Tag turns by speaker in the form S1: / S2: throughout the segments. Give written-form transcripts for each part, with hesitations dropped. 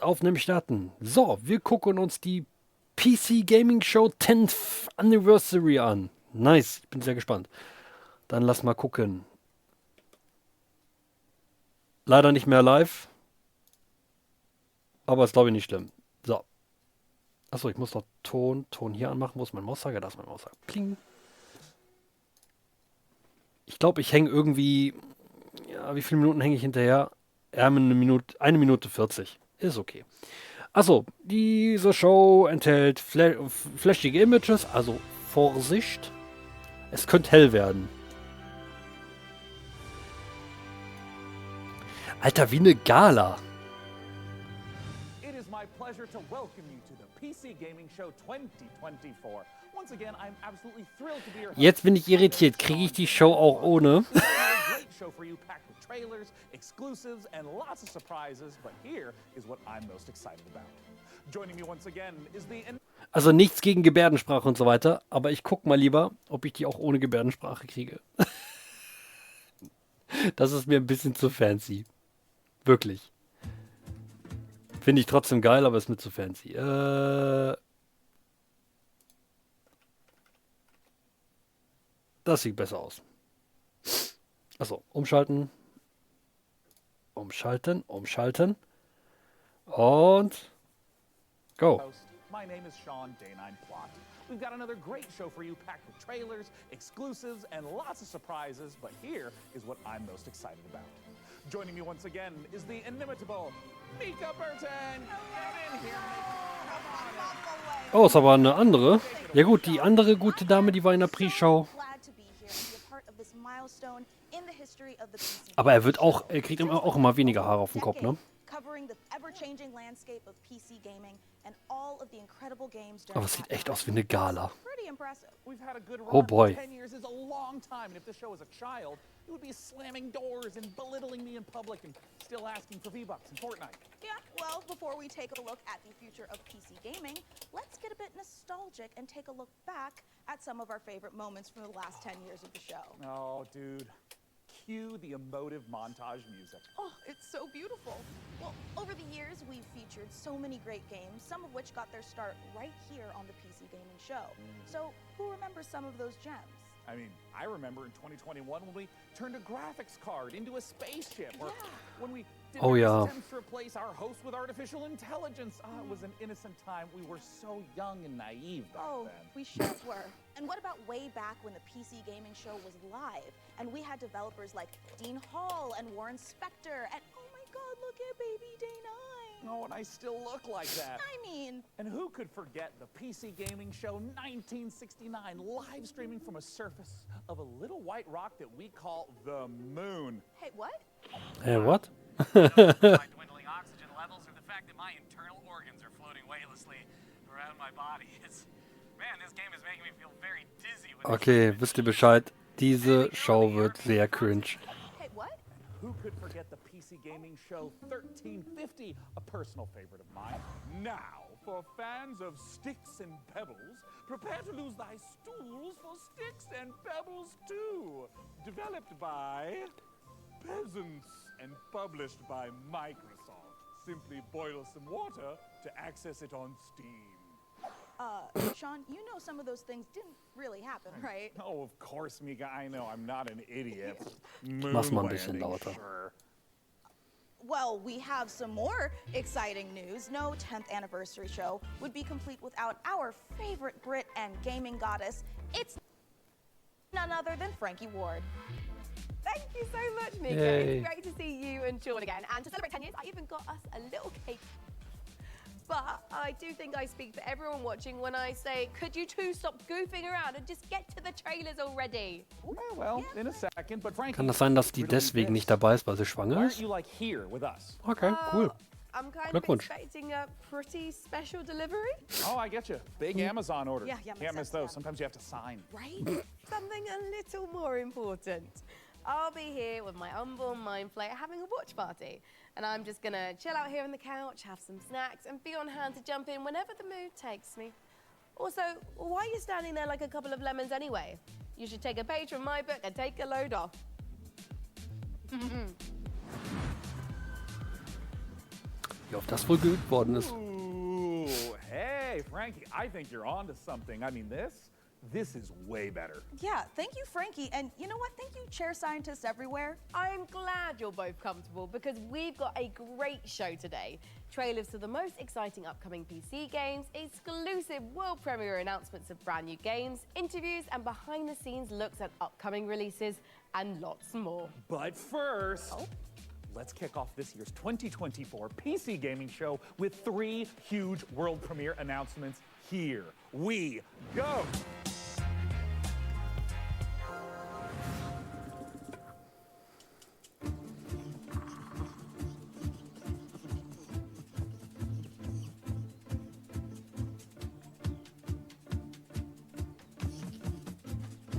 S1: aufnehmen starten. So, wir gucken uns die PC Gaming Show 10th Anniversary an. Nice, ich bin sehr gespannt. Dann lass mal gucken. Leider nicht mehr live. Aber ist glaube ich nicht schlimm. So. Achso, ich muss noch Ton hier anmachen. Wo ist mein Mauszeiger? Da ist mein Mauszeiger. Kling. Ich glaube, ich hänge irgendwie... Ja, wie viele Minuten hänge ich hinterher? Ja, eine Minute 40. Ist okay. Achso, diese Show enthält flashige Images, also Vorsicht. Es könnte hell werden. Alter, wie eine Gala.
S2: It is my pleasure to welcome you to the PC Gaming Show 2024. Once again, I'm absolutely thrilled to be your host.
S1: Jetzt bin ich irritiert. Kriege ich die Show auch ohne?
S2: Great show for you, packed with trailers, exclusives, and lots of surprises. But here is what I'm most excited about. Joining me once again is the...
S1: Also nichts gegen Gebärdensprache und so weiter, aber ich guck mal lieber, ob ich die auch ohne Gebärdensprache kriege. Das ist mir ein bisschen zu fancy. Wirklich. Finde ich trotzdem geil, aber ist mir zu fancy. Das sieht besser aus. Achso, umschalten. Umschalten. Und go.
S2: My name is Sean Day9 Plot. We've got another great show for you, packed with trailers, exclusives, and lots of surprises. But here is what I'm most excited about. Joining me once again is the inimitable Mika Burton. Get in here, Mika.
S1: Oh, ist aber eine andere. Ja gut, die andere gute Dame, die war in der Pre-Show. Aber er kriegt auch immer weniger Haare auf dem Kopf, ne? Aber es sieht echt aus wie eine Gala. Oh boy.
S2: You would be slamming doors and belittling me in public and still asking for V-Bucks in Fortnite.
S3: Yeah, well, before we take a look at the future of PC gaming, let's get a bit nostalgic and take a look back at some of our favorite moments from the last 10 years of the show.
S2: Oh, dude. Cue the emotive montage music.
S3: Oh, it's so beautiful. Well, over the years, we've featured so many great games, some of which got their start right here on the PC Gaming Show. So, who remembers some of those gems?
S2: I mean, I remember in 2021 when we turned a graphics card into a spaceship, or when we did attempts to replace our host with artificial intelligence. It was an innocent time. We were so young and naive back then.
S3: We sure were. And what about way back when the PC Gaming Show was live, and we had developers like Dean Hall and Warren Spector, and oh my God, look at baby Day9.
S2: Oh, and I still look like that.
S3: I mean...
S2: And who could forget the PC Gaming Show 1969 live streaming from a surface of a little white rock that we call the moon?
S3: Hey, what?
S1: Hey, what?
S4: My dwindling oxygen levels or the fact that my internal organs are floating weightlessly around my body. Man, this game is making me feel very dizzy.
S1: Okay, wisst ihr Bescheid? Diese Show wird sehr cringe.
S3: Hey, what?
S2: Who could forget the PC Gaming Show 1350, a personal favorite of mine? Now, for fans of sticks and pebbles, prepare to lose thy stools for sticks and pebbles too. Developed by peasants and published by Microsoft. Simply boil some water to access it on Steam.
S3: Sean, you know some of those things didn't really happen, right?
S2: Oh, of course, Mika. I know. I'm not an idiot.
S1: Mach's mal ein bisschen lauter.
S2: Sure.
S3: Well, we have some more exciting news. No 10th anniversary show would be complete without our favorite Brit and gaming goddess. It's none other than Frankie Ward.
S5: Thank you so much, Mika.
S1: Yay.
S5: It's great to see you and Sean again. And to celebrate 10 years, I even got us a little cake. But I do think I speak for everyone watching when I say, could you two stop goofing around and just get to the trailers already?
S2: Well, in a second, but Frankie,
S1: Kann das sein, dass die deswegen nicht dabei ist, weil sie
S2: why
S1: schwanger
S2: aren't
S1: ist?
S2: you like here with us?
S1: Okay, cool.
S5: I'm kind of
S1: Glückwunsch.
S5: expecting a pretty special delivery.
S2: Oh, I get you. Big Amazon orders.
S3: Yeah,
S2: Can't
S3: makes
S2: miss
S3: sense,
S2: those.
S3: yeah.
S2: Sometimes you have to sign.
S3: Right?
S5: Something a little more important. I'll be here with my unborn mind flare having a watch party. And I'm just gonna chill out here on the couch, have some snacks, and be on hand to jump in whenever the mood takes me. Also, why are you standing there like a couple of lemons anyway? You should take a page from my book and take a load off.
S1: Wie oft das wohl geübt worden ist.
S2: Ooh, hey, Frankie, I think you're onto something. I mean, this is way better.
S3: Yeah, thank you, Frankie. And you know what? Thank you, chair scientists everywhere.
S5: I'm glad you're both comfortable because we've got a great show today. Trailers to the most exciting upcoming PC games, exclusive world premiere announcements of brand new games, interviews and behind the scenes looks at upcoming releases, and lots more.
S2: But first, let's kick off this year's 2024 PC Gaming Show with 3 huge world premiere announcements. Here we go.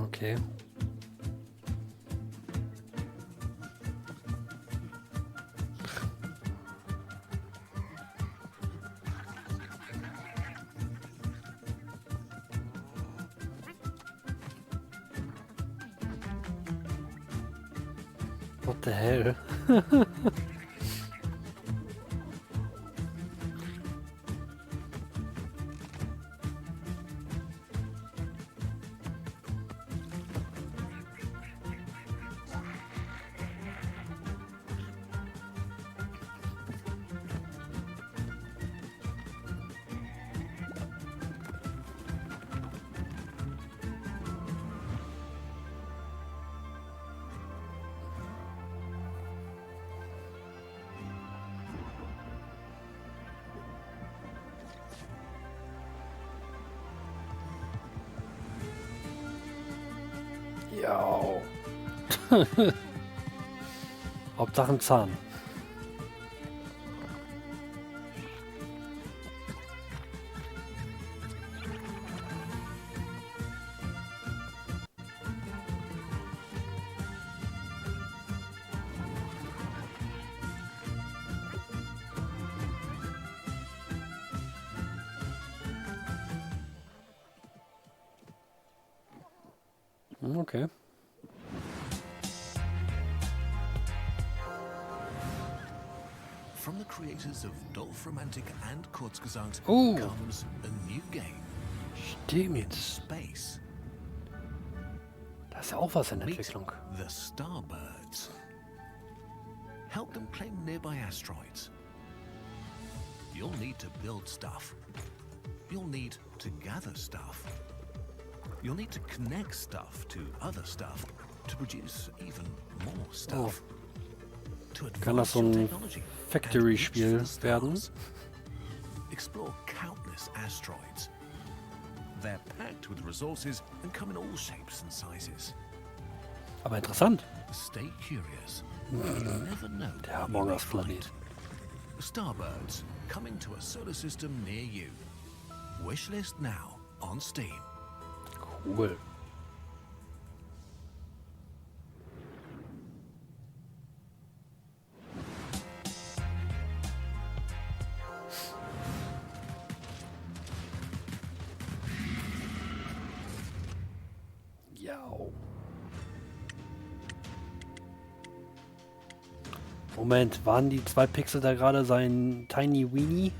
S1: Okay. What the hell? Ja. Hauptsache ein Zahn. Okay.
S6: From the creators of Dolph Romantic and Kurzgesagt
S1: Oh.
S6: comes a new game,
S1: Stimmt.
S6: Space.
S1: Da ist ja auch was in
S6: Meet
S1: Entwicklung.
S6: the Starbirds. Help them claim nearby asteroids. You'll need to build stuff. You'll need to gather stuff. You'll need to connect stuff to other stuff to produce even more stuff. To
S1: Kann das
S6: advance
S1: so
S6: your
S1: ein
S6: technology
S1: Factory-Spiel
S6: and reach for the
S1: werden?
S6: stars. Explore countless asteroids. They're packed with resources and come in all shapes and sizes.
S1: Aber interessant.
S6: Stay curious. You never know
S1: Der
S6: what you
S1: Among
S6: may
S1: Us Planet.
S6: find. Starbirds coming to a solar system near you. Wishlist now on Steam.
S1: Cool. Ja. Moment, waren die 2 Pixel da gerade sein Tiny Weenie?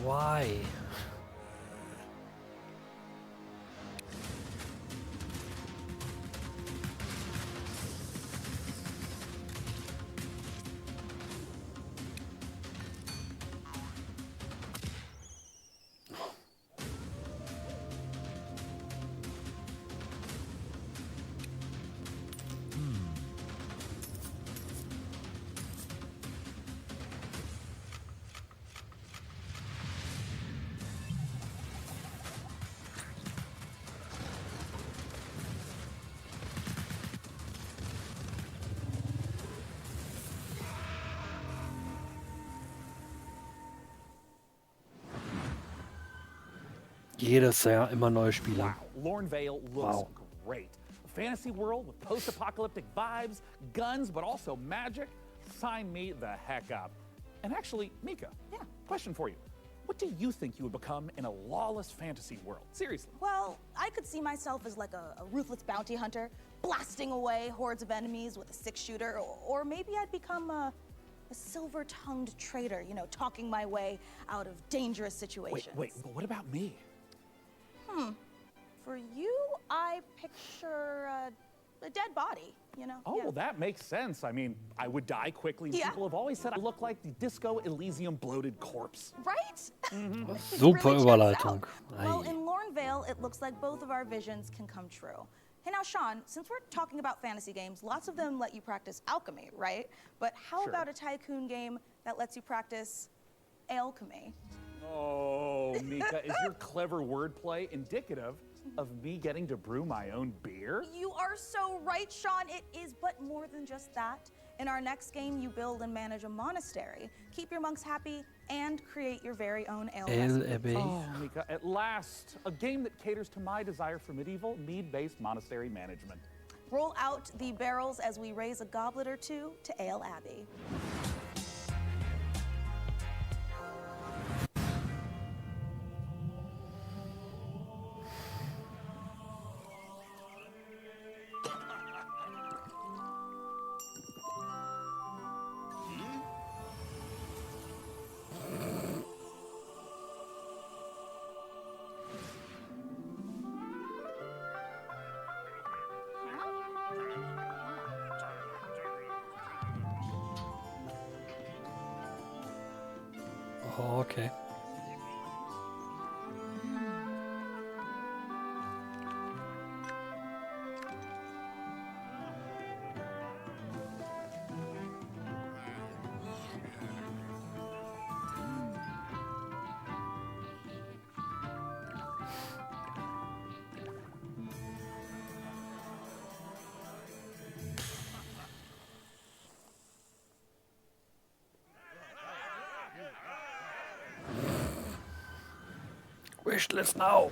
S1: Why? Jedes Jahr immer neue Spiele.
S2: Wow, Lornvale looks
S1: Wow.
S2: great. A fantasy world with post-apocalyptic vibes, guns, but also magic. Sign me the heck up. And actually, Mika, question for you. What do you think you would become in a lawless fantasy world? Seriously.
S3: Well, I could see myself as like a ruthless bounty hunter, blasting away hordes of enemies with a 6-shooter, or maybe I'd become a silver-tongued traitor, you know, talking my way out of dangerous situations.
S2: Wait, but what about me?
S3: For you, I picture a dead body, you know?
S2: Oh,
S3: yeah.
S2: well, that makes sense. I mean, I would die quickly.
S3: Yeah.
S2: People have always said I look like the Disco Elysium bloated corpse.
S3: Right?
S1: Super
S3: Really checks
S1: Überleitung.
S3: out. Well,
S1: Ei.
S3: in Lornvale, it looks like both of our visions can come true. Hey, now, Sean, since we're talking about fantasy games, lots of them let you practice alchemy, right? But how
S2: Sure.
S3: about a tycoon game that lets you practice alchemy?
S2: Oh, Mika, is your clever wordplay indicative of me getting to brew my own beer?
S3: You are so right, Sean. It is, but more than just that. In our next game, you build and manage a monastery, keep your monks happy, and create your very own ale recipe.
S2: Oh, Mika, at last, a game that caters to my desire for medieval, mead-based monastery management.
S3: Roll out the barrels as we raise a goblet or two to Ale Abbey.
S1: Oh, okay. Wishlist now.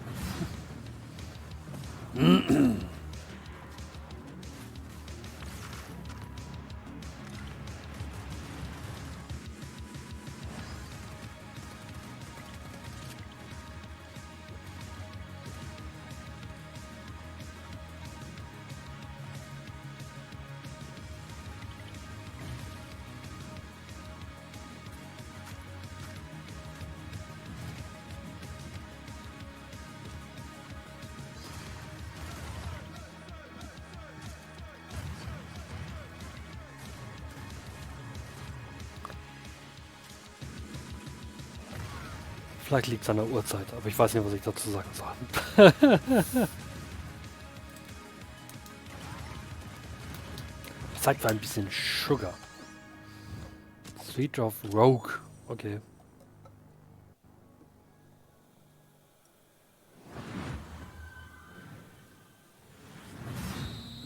S1: Vielleicht liegt es an der Uhrzeit, aber ich weiß nicht, was ich dazu sagen soll. Zeigt ein bisschen Sugar. Sweet of Rogue. Okay.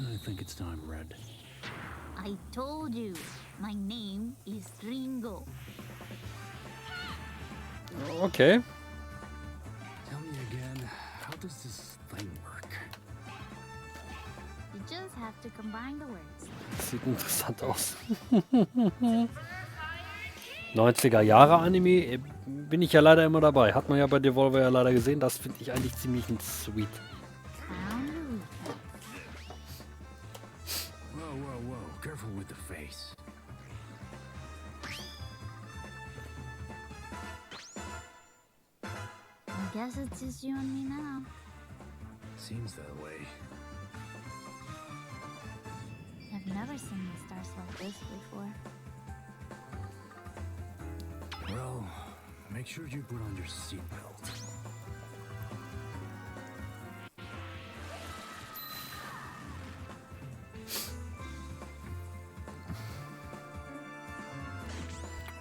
S7: I think it's time, Red.
S8: I told you, my name is Ringo.
S1: Okay.
S7: Tell me again, how does this thing work?
S8: You just have to combine the words.
S1: Sieht interessant aus. 90er Jahre Anime bin ich ja leider immer dabei. Hat man ja bei Devolver ja leider gesehen. Das finde ich eigentlich ziemlich sweet.
S7: Whoa. Careful with the face.
S8: I guess it's just you and me now.
S7: Seems that way.
S8: I've never seen the stars like this before.
S7: Well, make sure you put on your seatbelt.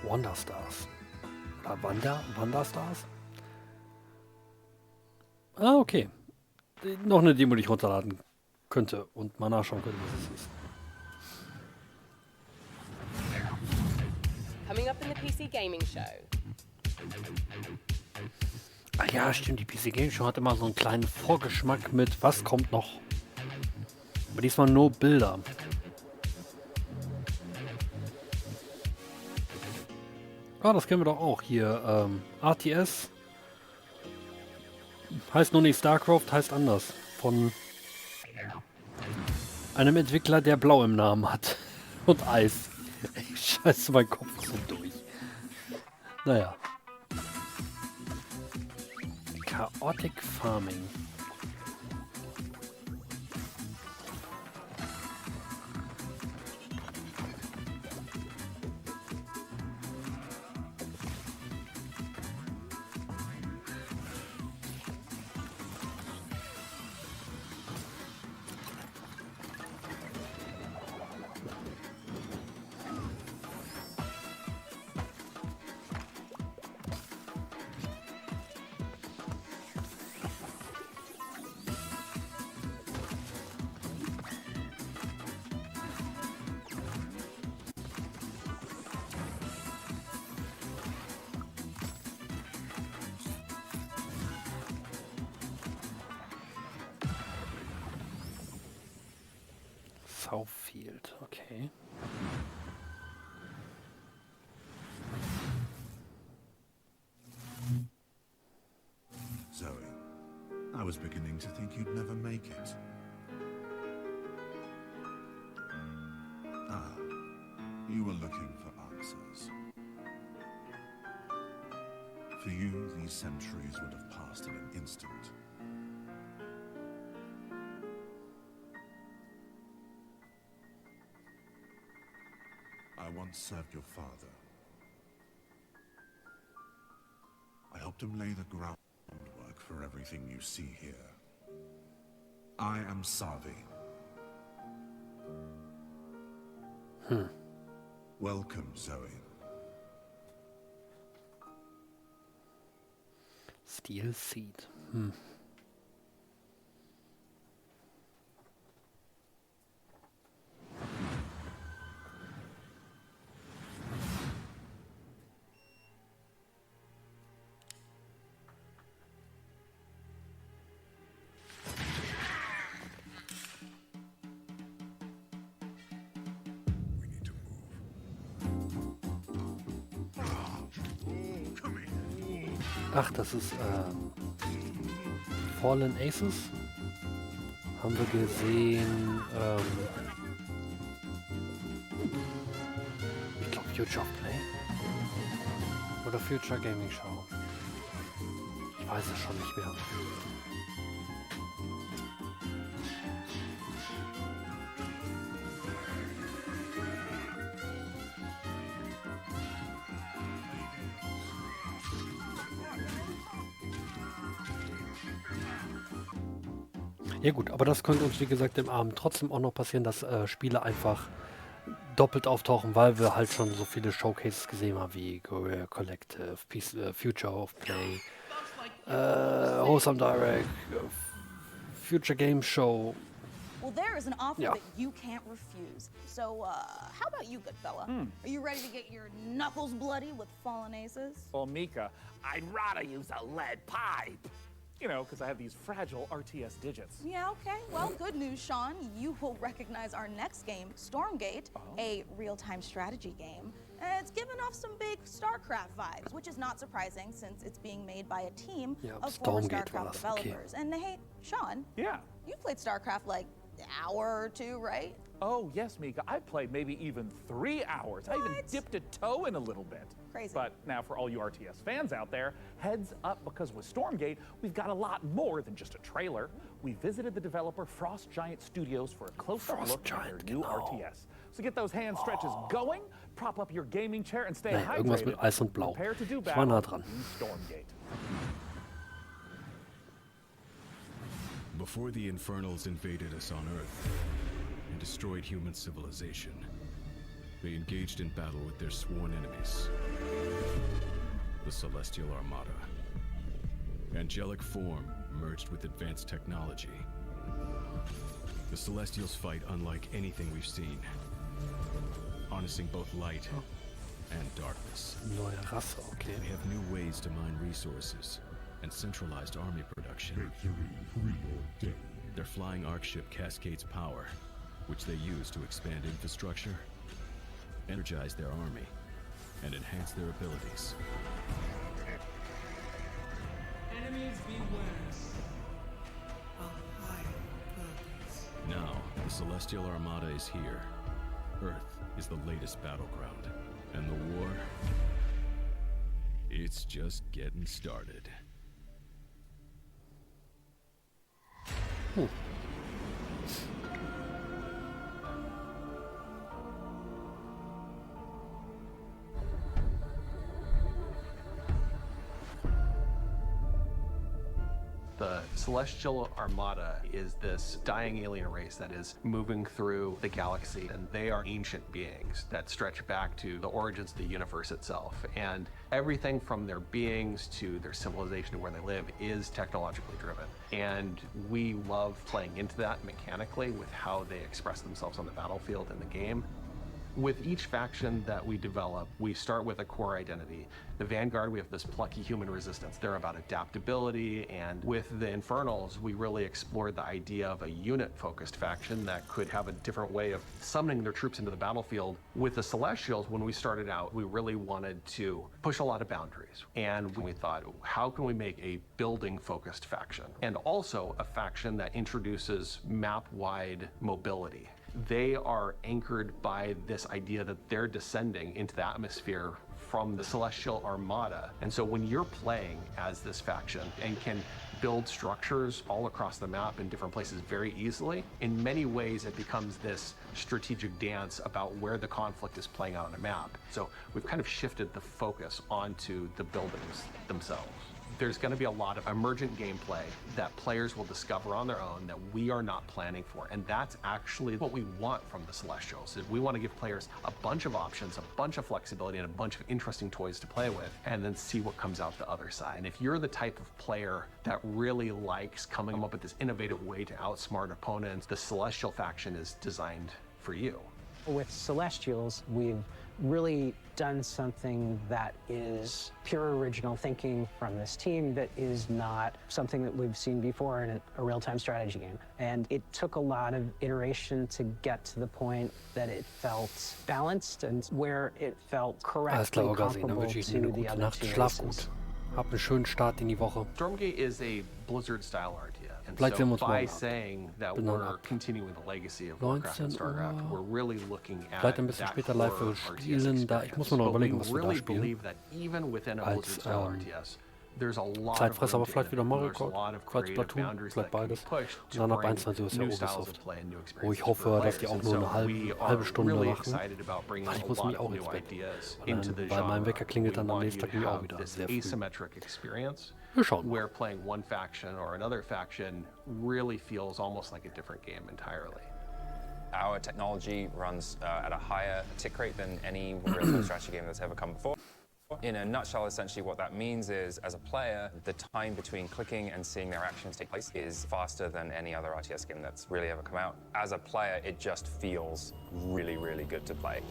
S1: Wonderstars. Oder Wanderstars? Ah, okay. Noch eine Demo, die ich runterladen könnte und mal nachschauen könnte, was es ist.
S5: Coming up in the PC Gaming Show.
S1: Ah ja, stimmt, die PC Gaming Show hat immer so einen kleinen Vorgeschmack mit, was kommt noch. Aber diesmal nur Bilder. Ah, das kennen wir doch auch hier. RTS. Heißt nur nicht StarCraft, heißt anders. Von einem Entwickler, der Blau im Namen hat. Und Eis. Ey, scheiße, mein Kopf ist so durch. Naja. Chaotic Farming. Southfield, okay.
S9: Zoe, I was beginning to think you'd never make it. Ah, you were looking for answers. For you, these centuries would have passed in an instant. I once served your father. I helped him lay the groundwork for everything you see here. I am Savi. Welcome, Zoe.
S1: Steel Seed. Ach, das ist Fallen Aces. Haben wir gesehen. Ich glaube Future of Play. Oder Future Gaming Show. Ich weiß es schon nicht mehr. Ja gut, aber das könnte uns wie gesagt im Abend trotzdem auch noch passieren, dass Spiele einfach doppelt auftauchen, weil wir halt schon so viele Showcases gesehen haben wie Guerrilla Collective, Future of Play, Wholesome Direct, Future Game Show.
S3: Well, there is an offer
S1: Yeah.
S3: that you can't refuse. So, how about you, good fella? Are you ready to get your knuckles bloody with fallen aces?
S2: Well, Mika, I'd rather use a lead pipe. You know, because I have these fragile RTS digits.
S3: Yeah, okay. Well, good news, Sean. You will recognize our next game, Stormgate, a real-time strategy game. It's given off some big StarCraft vibes, which is not surprising since it's being made by a team of former
S1: Stormgate war
S3: StarCraft
S1: das, okay.
S3: developers. And hey, Sean,
S2: Yeah.
S3: you played StarCraft like an hour or two, right?
S2: Oh, yes, Mika. I've played maybe even 3 hours. I even
S3: What?
S2: dipped a toe in a little bit.
S3: Crazy.
S2: But now for all you RTS fans out there, heads up, because with Stormgate, we've got a lot more than just a trailer. We visited the developer Frost Giant Studios for a close-up
S1: Frost
S2: look at
S1: Giant,
S2: their new
S1: genau.
S2: RTS. So get those hand stretches going, prop up your gaming chair and stay
S1: Nee, irgendwas
S2: hydrated.
S1: mit Eis und Blau.
S2: Prepare to do
S1: Ich war nah
S2: battle
S1: dran.
S2: in Stormgate.
S7: Before the Infernals invaded us on Earth and destroyed human civilization, they engaged in battle with their sworn enemies, the Celestial Armada. Angelic form merged with advanced technology. The Celestials fight unlike anything we've seen, harnessing both light and darkness.
S1: Neue Rasse, okay.
S7: They have new ways to mine resources and centralized army production. Their flying arc ship cascades power, which they use to expand infrastructure, energize their army, and enhance their abilities.
S10: Enemies beware. A higher purpose.
S7: Now, the Celestial Armada is here. Earth is the latest battleground, and the war, it's just getting started.
S11: The Celestial Armada is this dying alien race that is moving through the galaxy, and they are ancient beings that stretch back to the origins of the universe itself. And everything from their beings to their civilization to where they live is technologically driven. And we love playing into that mechanically with how they express themselves on the battlefield in the game. With each faction that we develop, we start with a core identity. The Vanguard, we have this plucky human resistance. They're about adaptability, and with the Infernals, we really explored the idea of a unit-focused faction that could have a different way of summoning their troops into the battlefield. With the Celestials, when we started out, we really wanted to push a lot of boundaries. And we thought, how can we make a building-focused faction? And also a faction that introduces map-wide mobility. They are anchored by this idea that they're descending into the atmosphere from the Celestial Armada. And so when you're playing as this faction and can build structures all across the map in different places very easily, in many ways it becomes this strategic dance about where the conflict is playing out on a map. So we've kind of shifted the focus onto the buildings themselves. There's going to be a lot of emergent gameplay that players will discover on their own that we are not planning for. And that's actually what we want from the Celestials. Is we want to give players a bunch of options, a bunch of flexibility, and a bunch of interesting toys to play with, and then see what comes out the other side. And if you're the type of player that really likes coming up with this innovative way to outsmart opponents, the Celestial faction is designed for you.
S12: With Celestials, we've really done something that is pure original thinking from this team that is not something that we've seen before in a real-time strategy game. And it took a lot of iteration to get to the point that it felt balanced and where it felt correctly comparable to the other two races.
S1: Hab einen schönen Start in die Woche.
S11: Stormgate is a Blizzard-style RTS. And
S1: Vielleicht sehen wir uns
S11: so by
S1: morgen
S11: saying that
S1: Bin dann
S11: we're
S1: ab
S11: continuing the legacy of Warcraft and
S1: 19
S11: Starcraft, we're really looking at
S1: Vielleicht ein bisschen
S11: that
S1: später live
S11: core
S1: für
S11: RTS
S1: spielen. Da, ich muss mir noch
S11: experience. But we
S1: überlegen, was wir da
S11: really
S1: spielen.
S11: believe that even within a
S1: Als
S11: Blizzard-style RTS, there's a lot of
S1: Zeitfresser,
S11: room
S1: aber
S11: to
S1: vielleicht wieder Mario
S11: there's a
S1: Kart,
S11: lot of
S1: vielleicht
S11: creative
S1: Splatoon,
S11: boundaries
S1: vielleicht
S11: that can be
S1: beides.
S11: pushed
S1: Und
S11: to
S1: dann ab
S11: bring
S1: 21 ist ja
S11: new styles
S1: Ubisoft.
S11: of play and new
S1: Wo ich
S11: experiences
S1: hoffe,
S11: for
S1: dass die
S11: players.
S1: auch
S11: And
S1: nur
S11: so
S1: eine
S11: we
S1: halbe
S11: are
S1: Stunde
S11: really
S1: machen.
S11: excited about bringing
S1: Weil ich
S11: a
S1: muss
S11: lot
S1: mich auch
S11: of
S1: ins
S11: new
S1: Bett.
S11: ideas
S1: Weil
S11: into the
S1: mein
S11: genre.
S1: Wecker klingelt dann
S11: We
S1: am
S11: want
S1: nächsten
S11: you
S1: Tag
S11: to
S1: nämlich auch
S11: have
S1: wieder
S11: this
S1: sehr früh.
S11: asymmetric experience
S1: Wir schauen mal.
S11: where playing one faction or another faction really feels almost like a different game entirely.
S13: Our technology runs at a higher tick rate than any real-time strategy game that's ever come before. In a nutshell, essentially what that means is, as a player, the time between clicking and seeing their actions take place is faster than any other RTS game that's really ever come out. As a player, it just feels really, really good to play.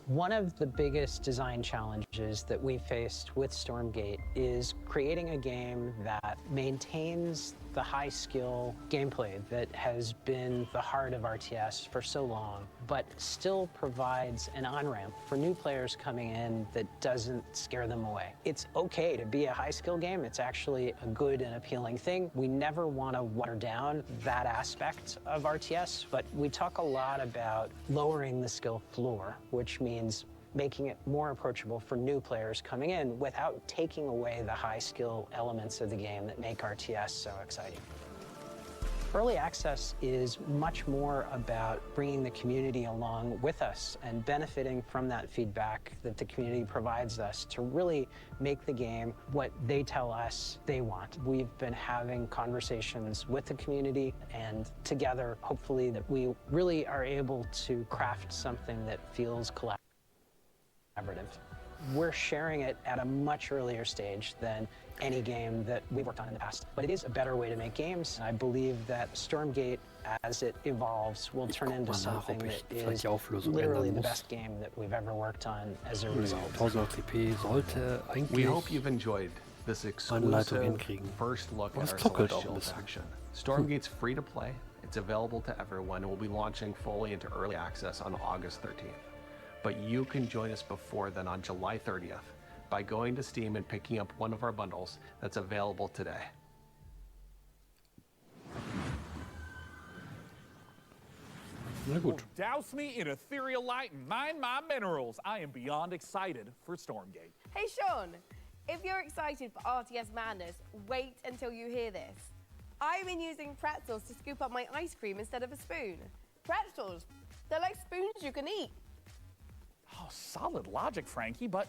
S12: One of the biggest design challenges that we faced with Stormgate is creating a game that maintains the high skill gameplay that has been the heart of RTS for so long, but still provides an on-ramp for new players coming in that doesn't scare them away. It's okay to be a high skill game. It's actually a good and appealing thing. We never want to water down that aspect of RTS, but we talk a lot about lowering the skill floor, which means making it more approachable for new players coming in without taking away the high skill elements of the game that make RTS so exciting. Early access is much more about bringing the community along with us and benefiting from that feedback that the community provides us to really make the game what they tell us they want. We've been having conversations with the community, and together, hopefully, that we really are able to craft something that feels collaborative. We're sharing it at a much earlier stage than any game that we've worked on in the past. But it is a better way to make games. I believe that Stormgate, as it evolves, will turn into something that is literally the best game that we've ever worked on as a result.
S1: 1080p sollte eigentlich
S11: We hope you've enjoyed this exclusive first look at our Celestial faction. Stormgate's free to play. It's available to everyone and will be launching fully into early access on August 13th. but you can join us before then on July 30th by going to Steam and picking up one of our bundles that's available today.
S1: Na gut.
S2: Douse me in ethereal light and mine my minerals. I am beyond excited for Stormgate.
S5: Hey, Sean, if you're excited for RTS madness, wait until you hear this. I've been using pretzels to scoop up my ice cream instead of a spoon. Pretzels, they're like spoons you can eat.
S2: Oh, solid logic, Frankie, but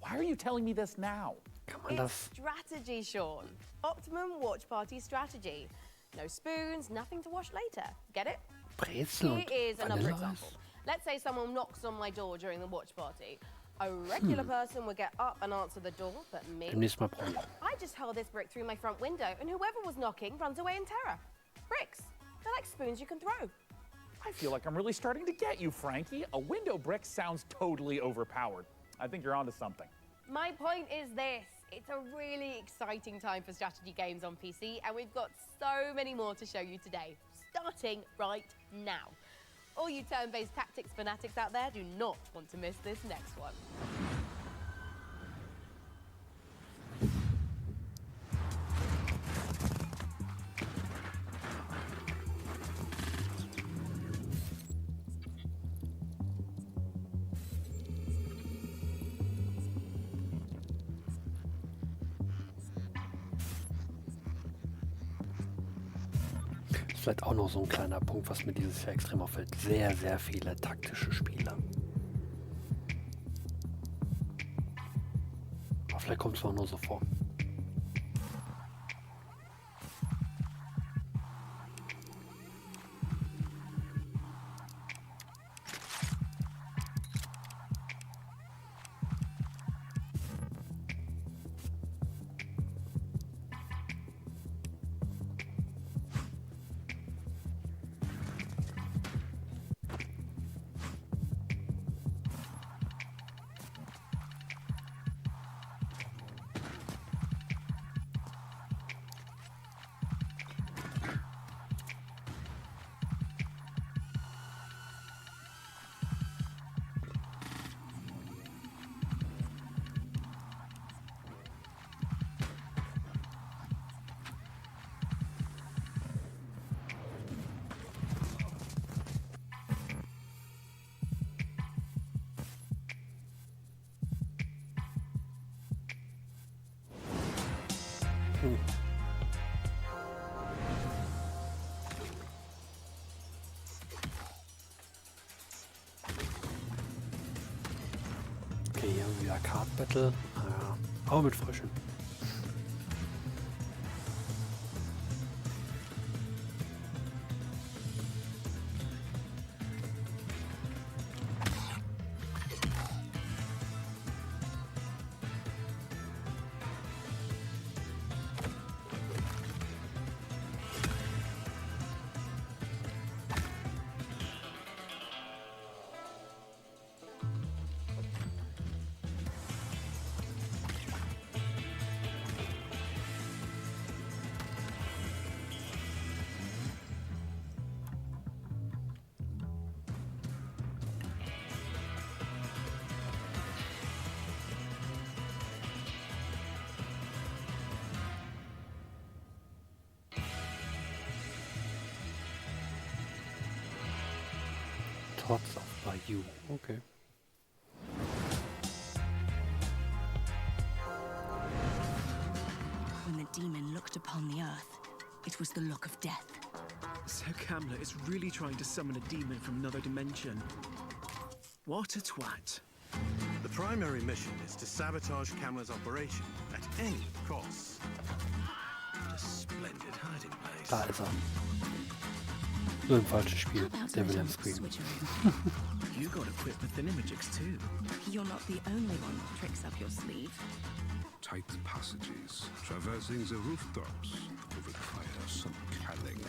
S2: why are you telling me this now?
S5: It's strategy, Sean. Optimum watch party strategy. No spoons, nothing to wash later. Get it?
S1: Brezel
S5: Here is another example. Let's say someone knocks on my door during the watch party. A regular person would get up and answer the door, but me,
S1: Demnächst mal probieren.
S5: I just hurl this brick through my front window, and whoever was knocking runs away in terror. Bricks, they're like spoons you can throw.
S2: I feel like I'm really starting to get you, Frankie. A window brick sounds totally overpowered. I think you're onto something.
S5: My point is this. It's a really exciting time for strategy games on PC, and we've got so many more to show you today, starting right now. All you turn-based tactics fanatics out there do not want to miss this next one.
S1: Vielleicht auch noch so ein kleiner Punkt, was mir dieses Jahr extrem auffällt. Sehr, sehr viele taktische Spiele. Aber vielleicht kommt es auch nur so vor. Okay, hier haben wir wieder Card Battle. Ja, aber mit Fröschen. Thoughts of by you. Okay.
S14: When the demon looked upon the earth, it was the look of death.
S15: So Kamla is really trying to summon a demon from another dimension. What a twat.
S16: The primary mission is to sabotage Kamla's operation at any cost. What a splendid hiding place.
S1: Da ist er. Nur im falschen Spiel. Der will Scream.
S15: You got equipped with thinamajigs too.
S14: You're not the only one with tricks up your sleeve.
S7: Tight passages, traversing the rooftops, will require some cunning.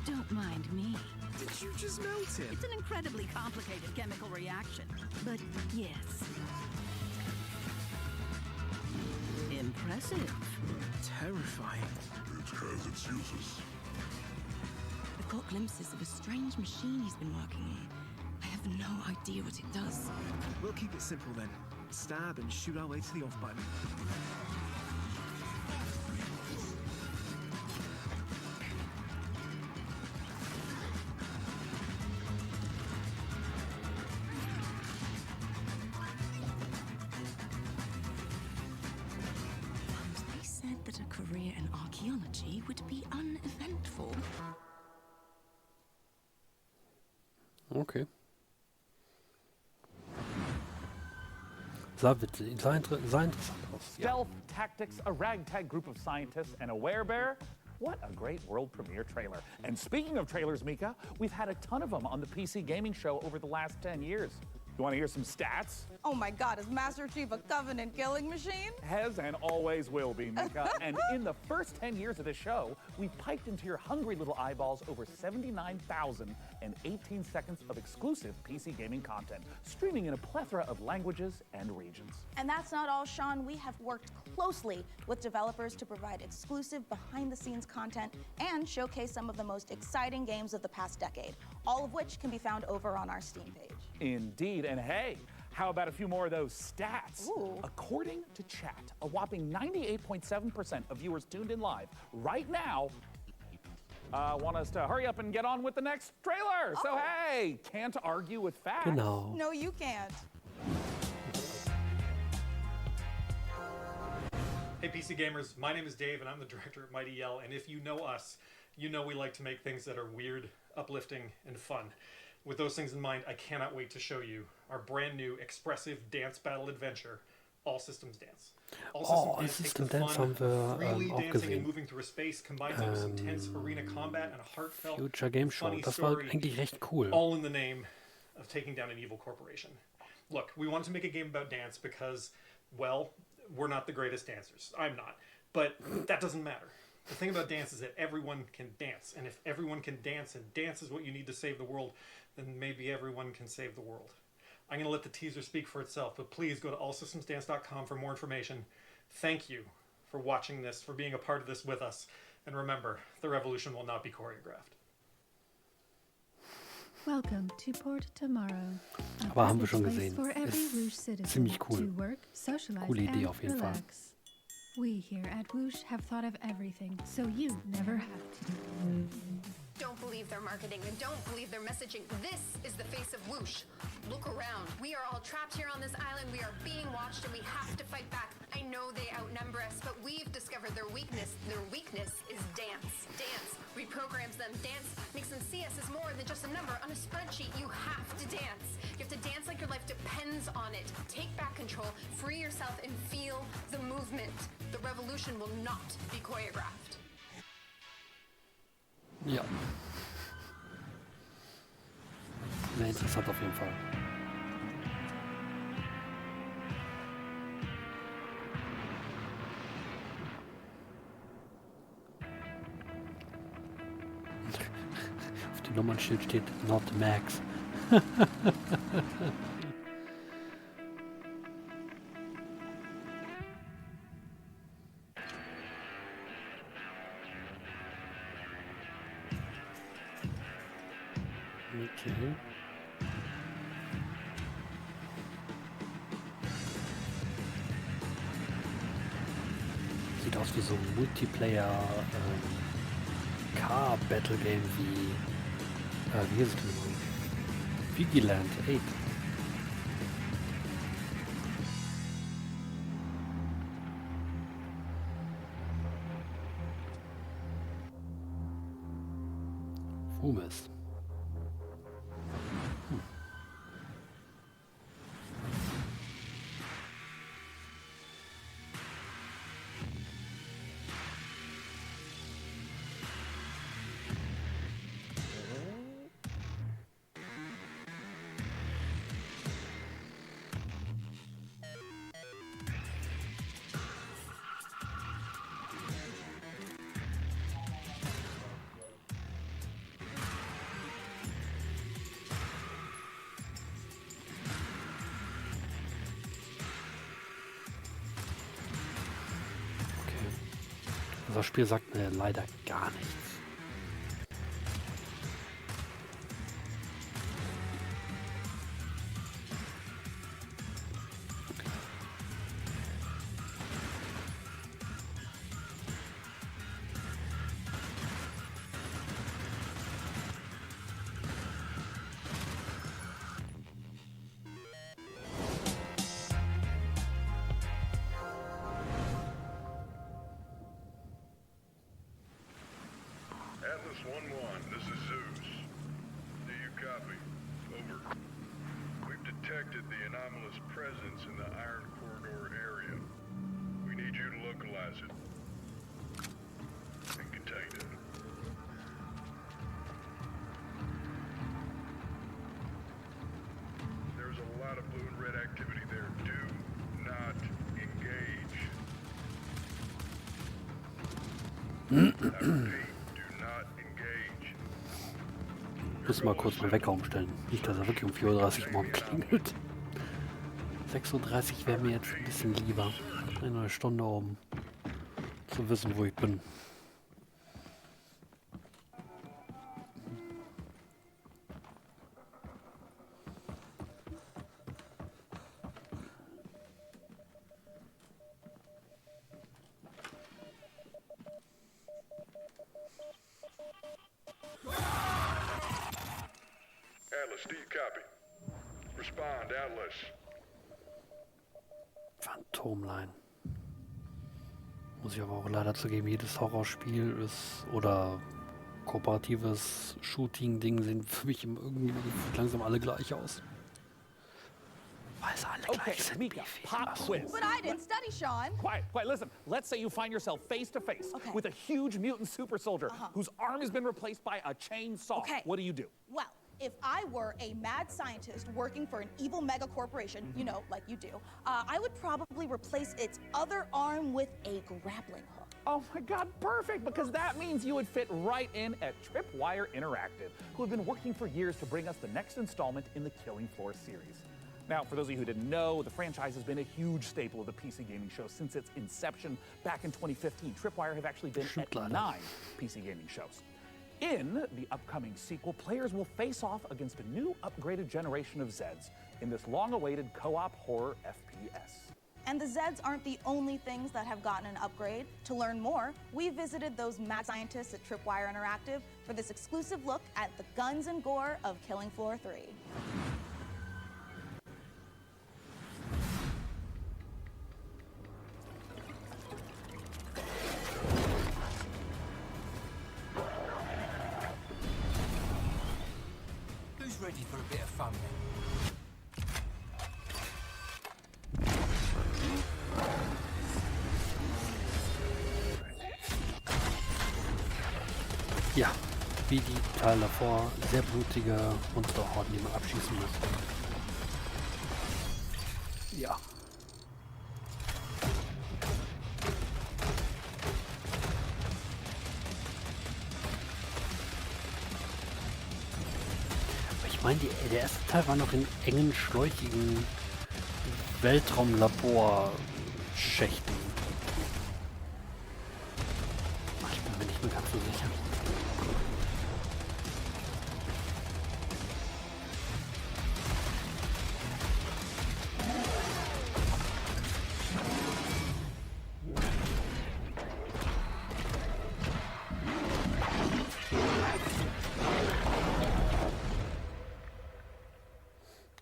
S14: Don't mind me.
S15: Did you just melt it?
S14: It's an incredibly complicated chemical reaction. But yes. Impressive.
S15: Terrifying.
S9: It has its uses.
S14: The caught glimpses of a strange machine he's been working on. I have no idea what it does.
S15: We'll keep it simple then. Stab and shoot our way to the off button.
S14: They said that a career in archaeology would be uneventful.
S1: Okay. Sah interessant aus. Ja.
S2: Stealth tactics, a ragtag group of scientists, and a werebear. What a great world premiere trailer. And speaking of trailers, Mika, we've had a ton of them on the PC Gaming Show over the last 10 years. You want to hear some stats?
S3: Oh my God, is Master Chief a Covenant killing machine?
S2: Has and always will be, Mika. And in the first 10 years of this show, we've piped into your hungry little eyeballs over 79,018 seconds of exclusive PC gaming content, streaming in a plethora of languages and regions.
S3: And that's not all, Sean. We have worked closely with developers to provide exclusive behind-the-scenes content and showcase some of the most exciting games of the past decade, all of which can be found over on our Steam page.
S2: Indeed, and hey, how about a few more of those stats?
S3: Ooh.
S2: According to chat, a whopping 98.7% of viewers tuned in live right now want us to hurry up and get on with the next trailer. So hey, can't argue with facts.
S1: Genau.
S3: No, you can't.
S17: Hey PC gamers, my name is Dave and I'm the director at Mighty Yell, and if you know us, you know we like to make things that are weird, uplifting, and fun. With those things in mind, I cannot wait to show you our brand new expressive dance battle adventure, All Systems Dance. All
S1: System Dance haben wir
S17: freely
S1: auch
S17: dancing and
S1: gesehen.
S17: moving through a space combines it with some tense arena combat and a heartfelt,
S1: Future Game Show.
S17: funny
S1: Das war
S17: story,
S1: eigentlich recht cool.
S17: all in the name of taking down an evil corporation. Look, we wanted to make a game about dance because, well, we're not the greatest dancers. I'm not. But that doesn't matter. The thing about dance is that everyone can dance. And if everyone can dance, and dance is what you need to save the world, then maybe everyone can save the world. I'm going to let the teaser speak for itself, but please go to allsystemsdance.com for more information. Thank you for watching this, for being a part of this with us. And remember, the revolution will not be choreographed.
S18: Welcome to Port Tomorrow.
S1: Aber haben wir schon
S18: place
S1: gesehen.
S18: for every
S1: Ist
S18: Whoosh citizen
S1: ziemlich cool.
S18: to work, socialize,
S1: Coole Idee
S18: and
S1: auf jeden Fall.
S18: relax. We here at Whoosh have thought of everything, so you never have to.
S19: Don't believe their marketing and don't believe their messaging. This is the face of Whoosh. Look around. We are all trapped here on this island. We are being watched and we have to fight back. I know they outnumber us, but we've discovered their weakness. Their weakness is dance. Dance reprograms them. Dance makes them see us as more than just a number on a spreadsheet. You have to dance. You have to dance like your life depends on it. Take back control, free yourself, and feel the movement. The revolution will not be choreographed.
S1: Ja. Sehr interessant auf jeden Fall. Auf dem Nummernschild steht Not Max. Okay. Sieht aus wie so ein Multiplayer Car Battle Game wie ist es denn? Vigilant 8. Fumes. Das Spiel sagt mir leider gar nichts.
S20: Atlas 1-1, this is Zeus. Do you copy? Over. We've detected the anomalous presence in the Iron Corridor area. We need you to localize it and contain it. There's a lot of blue and red activity there. Do not engage. I repeat, do not engage.
S1: Muss mal kurz mal Wecker umstellen. Nicht, dass er wirklich um 4:30 Uhr morgen klingelt. 6:30 Uhr wäre mir jetzt ein bisschen lieber. Eine Stunde, um zu wissen, wo ich bin.
S20: Atlas, do you copy? Respond, Atlas.
S1: Phantomline. Muss ich aber auch leider zugeben, jedes Horrorspiel ist oder kooperatives Shooting-Ding sehen für mich irgendwie langsam alle gleich aus. Weil sie alle gleich sind.
S2: Mika, pop quiz.
S3: But I didn't study, Sean.
S2: Quiet, quiet, listen. Let's say you find yourself face to face with a huge mutant super soldier whose arm has been replaced by a chainsaw.
S3: Okay.
S2: What do?
S3: Well, if I were a mad scientist working for an evil mega corporation, you know, like you do, I would probably replace its other arm with a grappling hook.
S2: Oh my God, perfect, because that means you would fit right in at Tripwire Interactive, who have been working for years to bring us the next installment in the Killing Floor series. Now, for those of you who didn't know, the franchise has been a huge staple of the PC Gaming Show since its inception back in 2015. Tripwire have actually been at 9 PC Gaming shows. In the upcoming sequel, players will face off against a new upgraded generation of Zeds in this long-awaited co-op horror FPS.
S3: And the Zeds aren't the only things that have gotten an upgrade. To learn more, we visited those mad scientists at Tripwire Interactive for this exclusive look at the guns and gore of Killing Floor 3.
S21: Who's ready for a bit of fun then?
S1: Ja, wie die Teile davor, sehr blutige Monsterhorden, die man abschießen muss. Ja. Ich meine, der erste Teil war noch in engen, schläuchigen Weltraumlabor-Schächten. Ich bin mir nicht mehr ganz so sicher.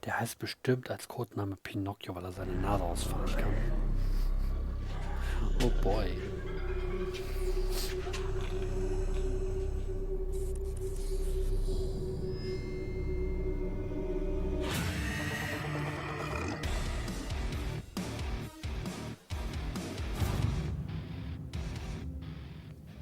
S1: Der heißt bestimmt als Codename Pinocchio, weil er seine Nase ausfahren kann. Oh boy.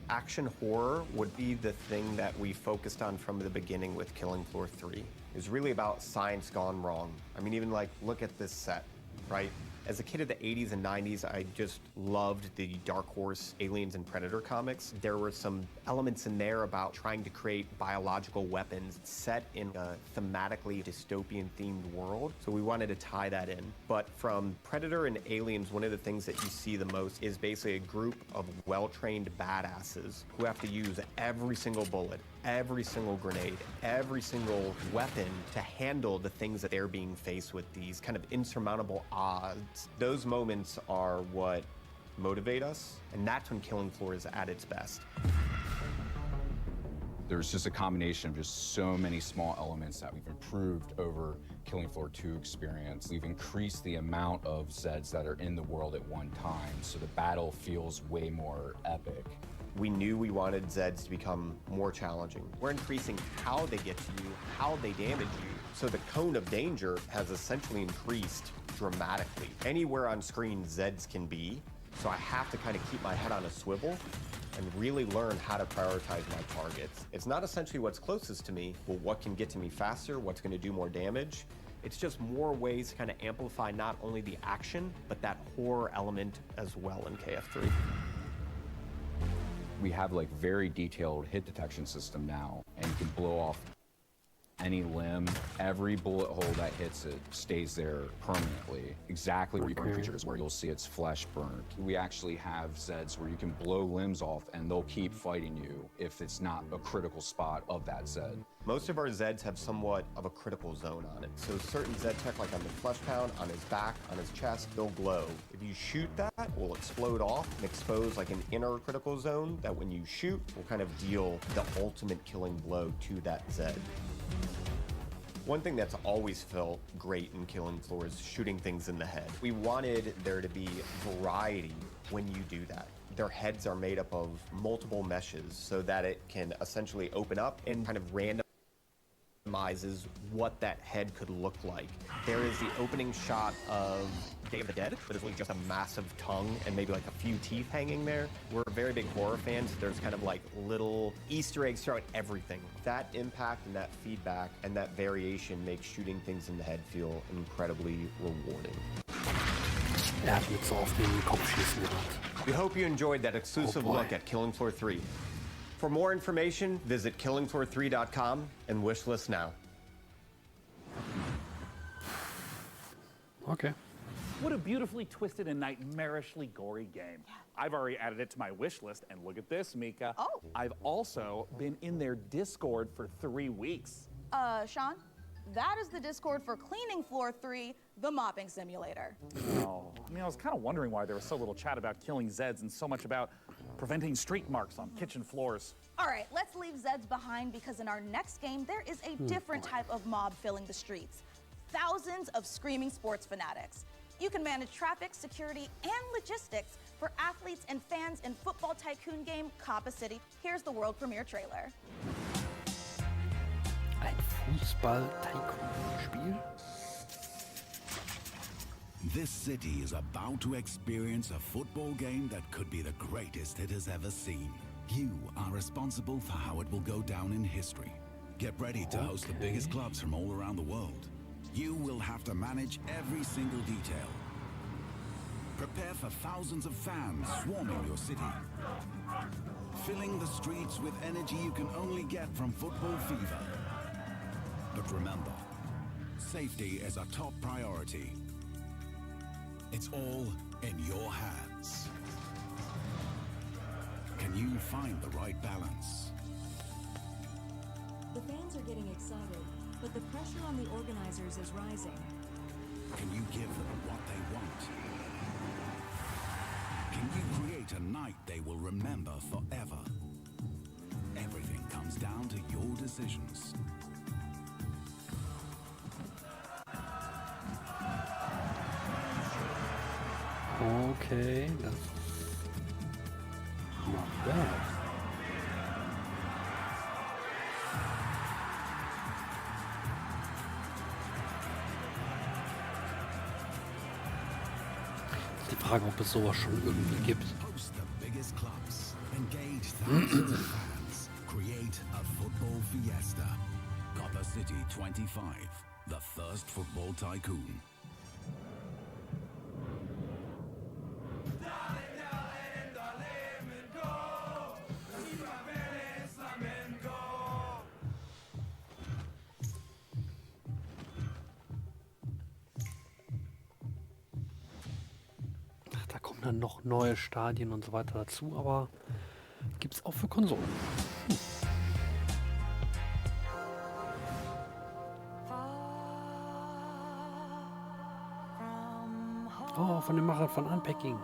S22: Action horror would be the thing that we focused on from the beginning with Killing Floor 3. It was really about science gone wrong. I mean, even like, look at this set, right? As a kid of the 80s and 90s, I just loved the Dark Horse Aliens and Predator comics. There were some elements in there about trying to create biological weapons set in a thematically dystopian themed world. So we wanted to tie that in. But from Predator and Aliens, one of the things that you see the most is basically a group of well-trained badasses who have to use every single bullet, every single grenade, every single weapon to handle the things that they're being faced with, these kind of insurmountable odds. Those moments are what motivate us, and that's when Killing Floor is at its best.
S23: There's just a combination of just so many small elements that we've improved over Killing Floor 2 experience. We've increased the amount of Zeds that are in the world at one time, so the battle feels way more epic.
S22: We knew we wanted Zeds to become more challenging. We're increasing how they get to you, how they damage you, so the cone of danger has essentially increased dramatically. Anywhere on screen Zeds can be, so I have to kind of keep my head on a swivel and really learn how to prioritize my targets. It's not essentially what's closest to me, but what can get to me faster, what's going to do more damage. It's just more ways to kind of amplify not only the action, but that horror element as well in KF3.
S23: We have like very detailed hit detection system now, and you can blow off any limb. Every bullet hole that hits it stays there permanently, exactly where you burn creatures, where you'll see its flesh burned. We actually have Zeds where you can blow limbs off and they'll keep fighting you if it's not a critical spot of that Zed.
S22: Most of our Zeds have somewhat of a critical zone on it. So certain Zed tech, like on the flesh pound, on his back, on his chest, they'll glow. If you shoot that, it will explode off and expose like an inner critical zone that when you shoot, will kind of deal the ultimate killing blow to that Zed. One thing that's always felt great in Killing Floor is shooting things in the head. We wanted there to be variety when you do that. Their heads are made up of multiple meshes so that it can essentially open up and kind of randomizes what that head could look like. There is the opening shot of Day of the Dead, but it's really just a massive tongue and maybe like a few teeth hanging there. We're very big horror fans. There's kind of like little Easter eggs throughout everything. That impact and that feedback and that variation makes shooting things in the head feel incredibly rewarding.
S1: Hat mit so auf den Kopf schießen gemacht.
S22: We hope you enjoyed that exclusive look at Killing Floor 3. For more information, visit killingfloor3.com and wishlist now.
S1: Okay.
S2: What a beautifully twisted and nightmarishly gory game. I've already added it to my wish list, and look at this, Mika.
S3: Oh.
S2: I've also been in their Discord for 3 weeks.
S3: Sean, that is the Discord for Cleaning Floor 3, the mopping simulator.
S2: Oh, I mean, I was kind of wondering why there was so little chat about killing Zeds and so much about preventing streak marks on kitchen floors.
S3: All right, let's leave Zeds behind because in our next game, there is a different type of mob filling the streets. Thousands of screaming sports fanatics. You can manage traffic, security, and logistics for athletes and fans in football tycoon game Kappa City. Here's the world premiere trailer.
S1: Ein Fußball-Tycoon-Spiel?
S4: This city is about to experience a football game that could be the greatest it has ever seen. You are responsible for how it will go down in history. Get ready to host the biggest clubs from all around the world. You will have to manage every single detail. Prepare for thousands of fans swarming your city. Filling the streets with energy you can only get from football fever. But remember, safety is a top priority. It's all in your hands. Can you find the right balance?
S6: The fans are getting excited, but the pressure on the organizers is rising.
S4: Can you give them what they want? Can you create a night they will remember forever? Everything comes down to your decisions.
S1: Okay, das not bad. Die Frage, ob es sowas schon irgendwie gibt.
S4: Host the biggest clubs, engage thousands of fans, create a football fiesta. Copper City 25, the first football tycoon.
S1: Da kommen dann noch neue Stadien und so weiter dazu, aber gibt es auch für Konsolen. Oh, von dem Macher von Unpacking.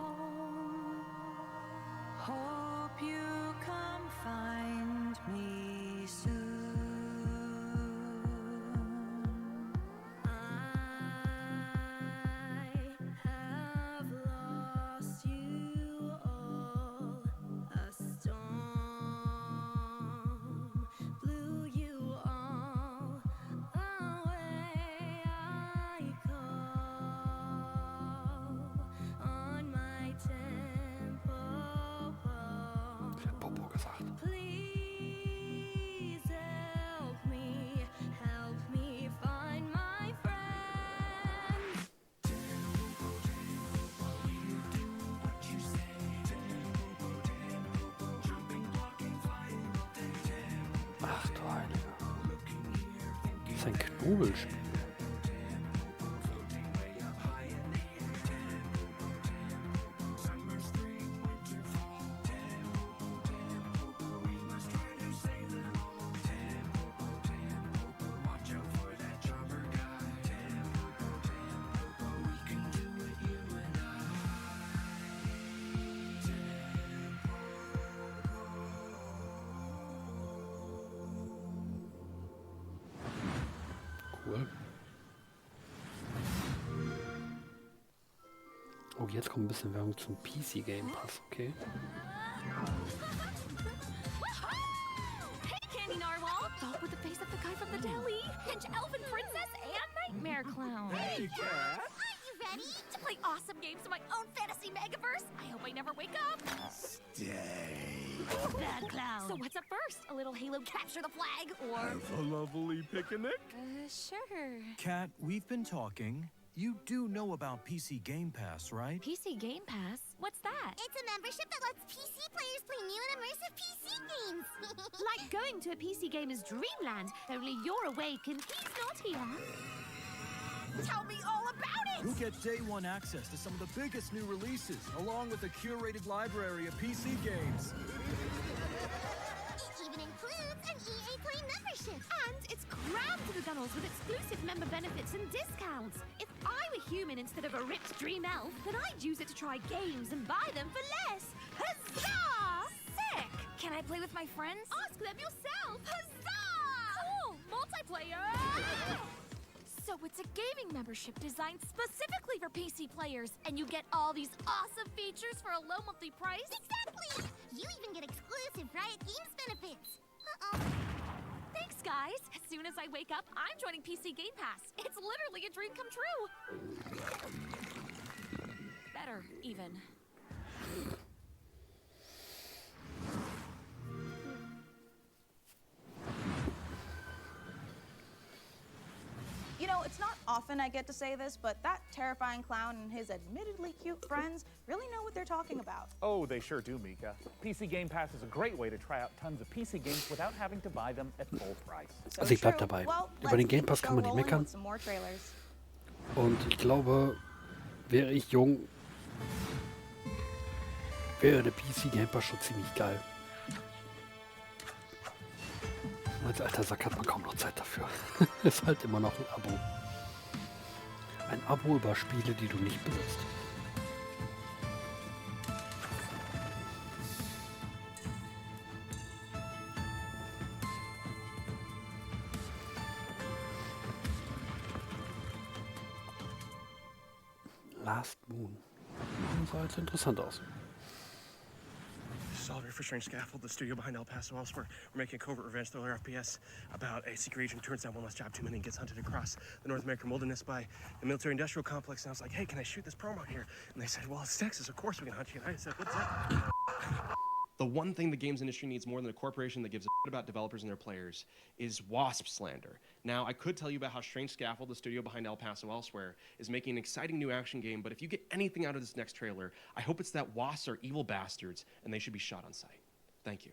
S6: Hope you come find me soon. I have lost you all. A storm
S1: Ach du Heiliger. Das ist ein Knobelspiel. Cool. Oh, jetzt kommt ein bisschen Werbung zum PC Game Pass, okay.
S8: Hey, Candy Narwhal! Dog with the face of the guy from the deli! Pinch Elfin Princess and Nightmare Clown!
S2: Hey, Cat!
S8: Are you ready to play awesome games in my own fantasy megaverse? I hope I never wake up!
S16: Stay.
S8: Bad clown! So what's up first? A little Halo capture the flag, or...
S16: Have a lovely picnic.
S8: Sure.
S10: Kat, we've been talking. You do know about PC Game Pass, right?
S8: PC Game Pass? What's that?
S13: It's a membership that lets PC players play new and immersive PC games.
S8: Like going to a PC gamer's dreamland, only you're awake and he's not here. Tell me all about it!
S10: You'll get day one access to some of the biggest new releases, along with a curated library of PC games.
S13: It even includes an EA Play membership.
S8: And it's crammed to the gunnels with exclusive member benefits and discounts. If I were human instead of a ripped dream elf, then I'd use it to try games and buy them for less. Huzzah! Sick! Can I play with my friends? Ask them yourself! Huzzah! Cool! Multiplayer! So it's a gaming membership designed specifically for PC players, and you get all these awesome features for a low monthly price?
S13: Exactly! You even get exclusive Riot Games benefits. Uh-oh.
S8: Thanks, guys. As soon as I wake up, I'm joining PC Game Pass. It's literally a dream come true. Better, even.
S3: You know, it's not often I get to say this, but that terrifying clown and his admittedly cute friends really know what they're talking about.
S2: Oh, they sure do, Mika. PC Game Pass is a great way to try out tons of PC games without having to buy them at full price.
S1: Also ich bleib dabei. Über den Game Pass kann man nicht meckern. Und ich glaube, wäre ich jung, wäre der PC Game Pass schon ziemlich geil. Als alter Sack hat man kaum noch Zeit dafür. Ist halt immer noch ein Abo. Ein Abo über Spiele, die du nicht besitzt. Last Moon. Das sah jetzt interessant aus.
S16: Solver for Strange Scaffold, the studio behind El Paso elsewhere. We're making a covert revenge thriller FPS about a secret agent who turns down one last job too many and gets hunted across the North American wilderness by a military-industrial complex. And I was like, hey, can I shoot this promo here? And they said, well, it's Texas, of course we can hunt you. And I said, what's that?
S24: The one thing the games industry needs more than a corporation that gives a shit about developers and their players is WASP slander. Now, I could tell you about how Strange Scaffold, the studio behind El Paso elsewhere, is making an exciting new action game, but if you get anything out of this next trailer, I hope it's that WASPs are evil bastards and they should be shot on sight. Thank you.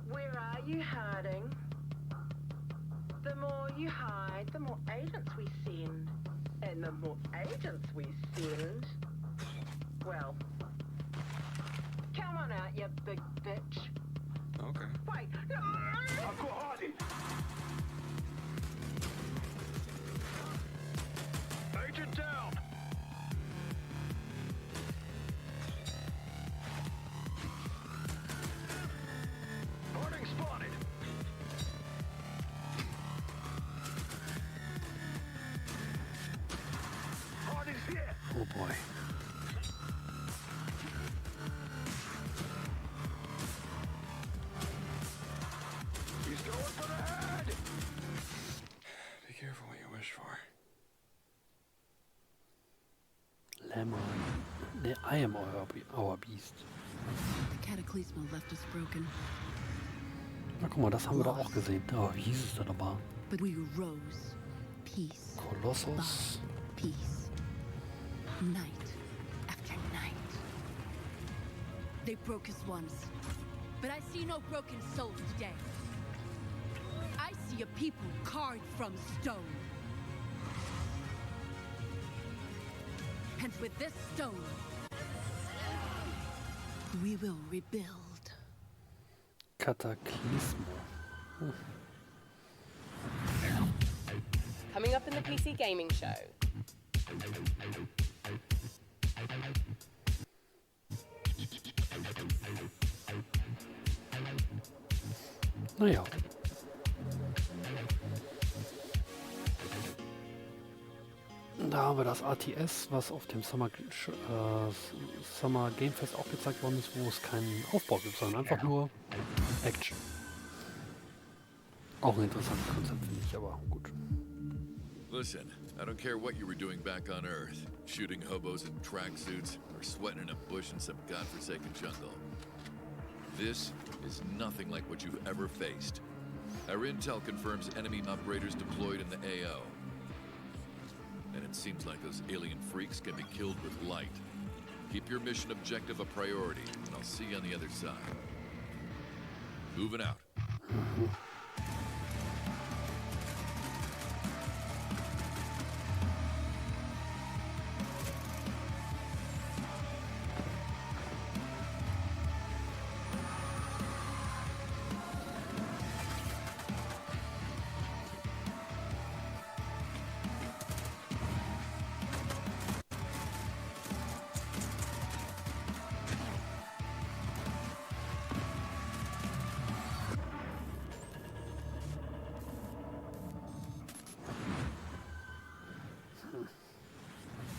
S25: Where are you hiding? The more you hide, the more agents we send. And the more agents we send, well, come on out, you big bitch.
S24: Okay.
S25: Wait, no!
S16: I'll go hiding. Agent down. Harding spotted. Harding's here.
S1: Oh boy.
S16: He's going for the head.
S24: Be careful what you wish for.
S1: Lemon. I am our beast.
S14: The cataclysmal left us broken.
S1: Na guck mal, das haben wir doch auch gesehen. Oh, wie hieß es denn nochmal?
S14: But we rose. Peace.
S1: Colossus.
S14: Peace. Night after night. They broke us once. But I see no broken souls today. I see a people carved from stone. And with this stone, we will rebuild.
S1: Kataklysmo.
S5: Coming up in the PC Gaming Show.
S1: Naja. Da haben wir das ATS, was auf dem Summer Game Fest auch gezeigt worden ist, wo es keinen Aufbau gibt, sondern einfach nur Action. Auch ein interessantes Konzept, finde ich, aber gut.
S7: Listen, I don't care what you were doing back on Earth, shooting hobos in tracksuits or sweating in a bush in some godforsaken jungle. This is nothing like what you've ever faced. Our intel confirms enemy operators deployed in the AO. And it seems like those alien freaks can be killed with light. Keep your mission objective a priority, and I'll see you on the other side. Moving out.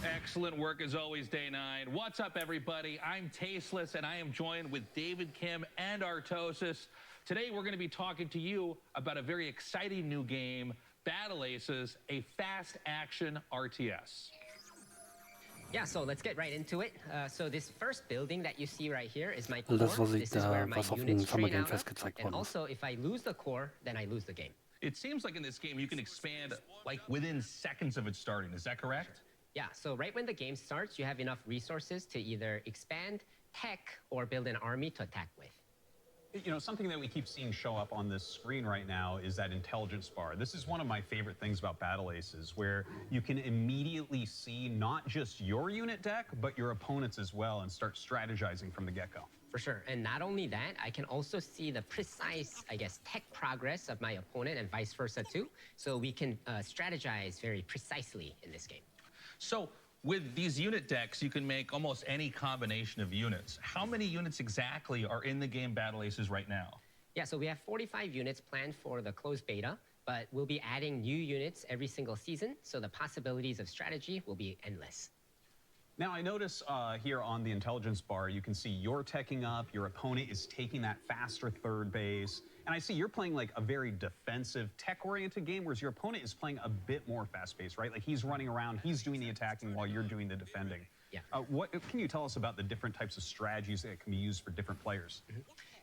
S9: Excellent work as always, Day 9. What's up, everybody? I'm Tasteless, and I am joined with David Kim and Artosis. Today, we're going to be talking to you about a very exciting new game, Battle Aces, a fast-action RTS.
S11: Yeah, so let's get right into it. So this first building that you see right here is my core.
S1: Das, was
S11: This is where my
S1: was auf dem
S11: units
S1: Summer
S11: train
S1: Game
S11: out
S1: Fest
S11: of.
S1: gezeigt
S11: And
S1: worden ist.
S11: also, if I lose the core, then I lose the game.
S9: It seems like in this game, you can expand like within seconds of it starting. Is that correct?
S11: Yeah, so right when the game starts, you have enough resources to either expand, tech, or build an army to attack with.
S12: You know, something that we keep seeing show up on this screen right now is that intelligence bar. This is one of my favorite things about Battle Aces, where you can immediately see not just your unit deck, but your opponent's as well, and start strategizing from the get-go.
S11: For sure, and not only that, I can also see the precise, I guess, tech progress of my opponent and vice versa too. So we can strategize very precisely in this game.
S9: So with these unit decks, you can make almost any combination of units. How many units exactly are in the game Battle Aces right now?
S11: Yeah, so we have 45 units planned for the closed beta, but we'll be adding new units every single season, so the possibilities of strategy will be endless.
S12: Now, I notice here on the intelligence bar, you can see you're teching up, your opponent is taking that faster third base, and I see you're playing like a very defensive, tech-oriented game, whereas your opponent is playing a bit more fast-paced, right? Like he's running around, he's doing the attacking while you're doing the defending.
S11: Yeah.
S12: What can you tell us about the different types of strategies that can be used for different players?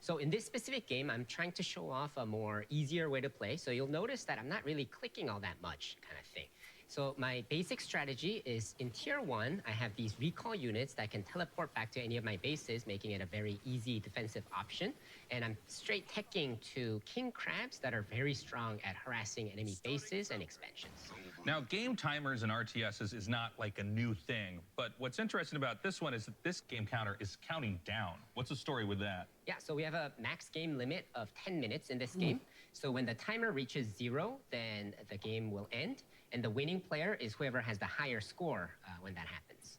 S11: So in this specific game, I'm trying to show off a more easier way to play, so you'll notice that I'm not really clicking all that much kind of thing. So my basic strategy is in tier 1, I have these recall units that can teleport back to any of my bases, making it a very easy defensive option. And I'm straight teching to king crabs that are very strong at harassing enemy bases and expansions.
S9: Now, game timers and RTSs is not like a new thing, but what's interesting about this one is that this game counter is counting down. What's the story with that?
S11: Yeah, so we have a max game limit of 10 minutes in this game. So when the timer reaches 0, then the game will end. And the winning player is whoever has the higher score when that happens.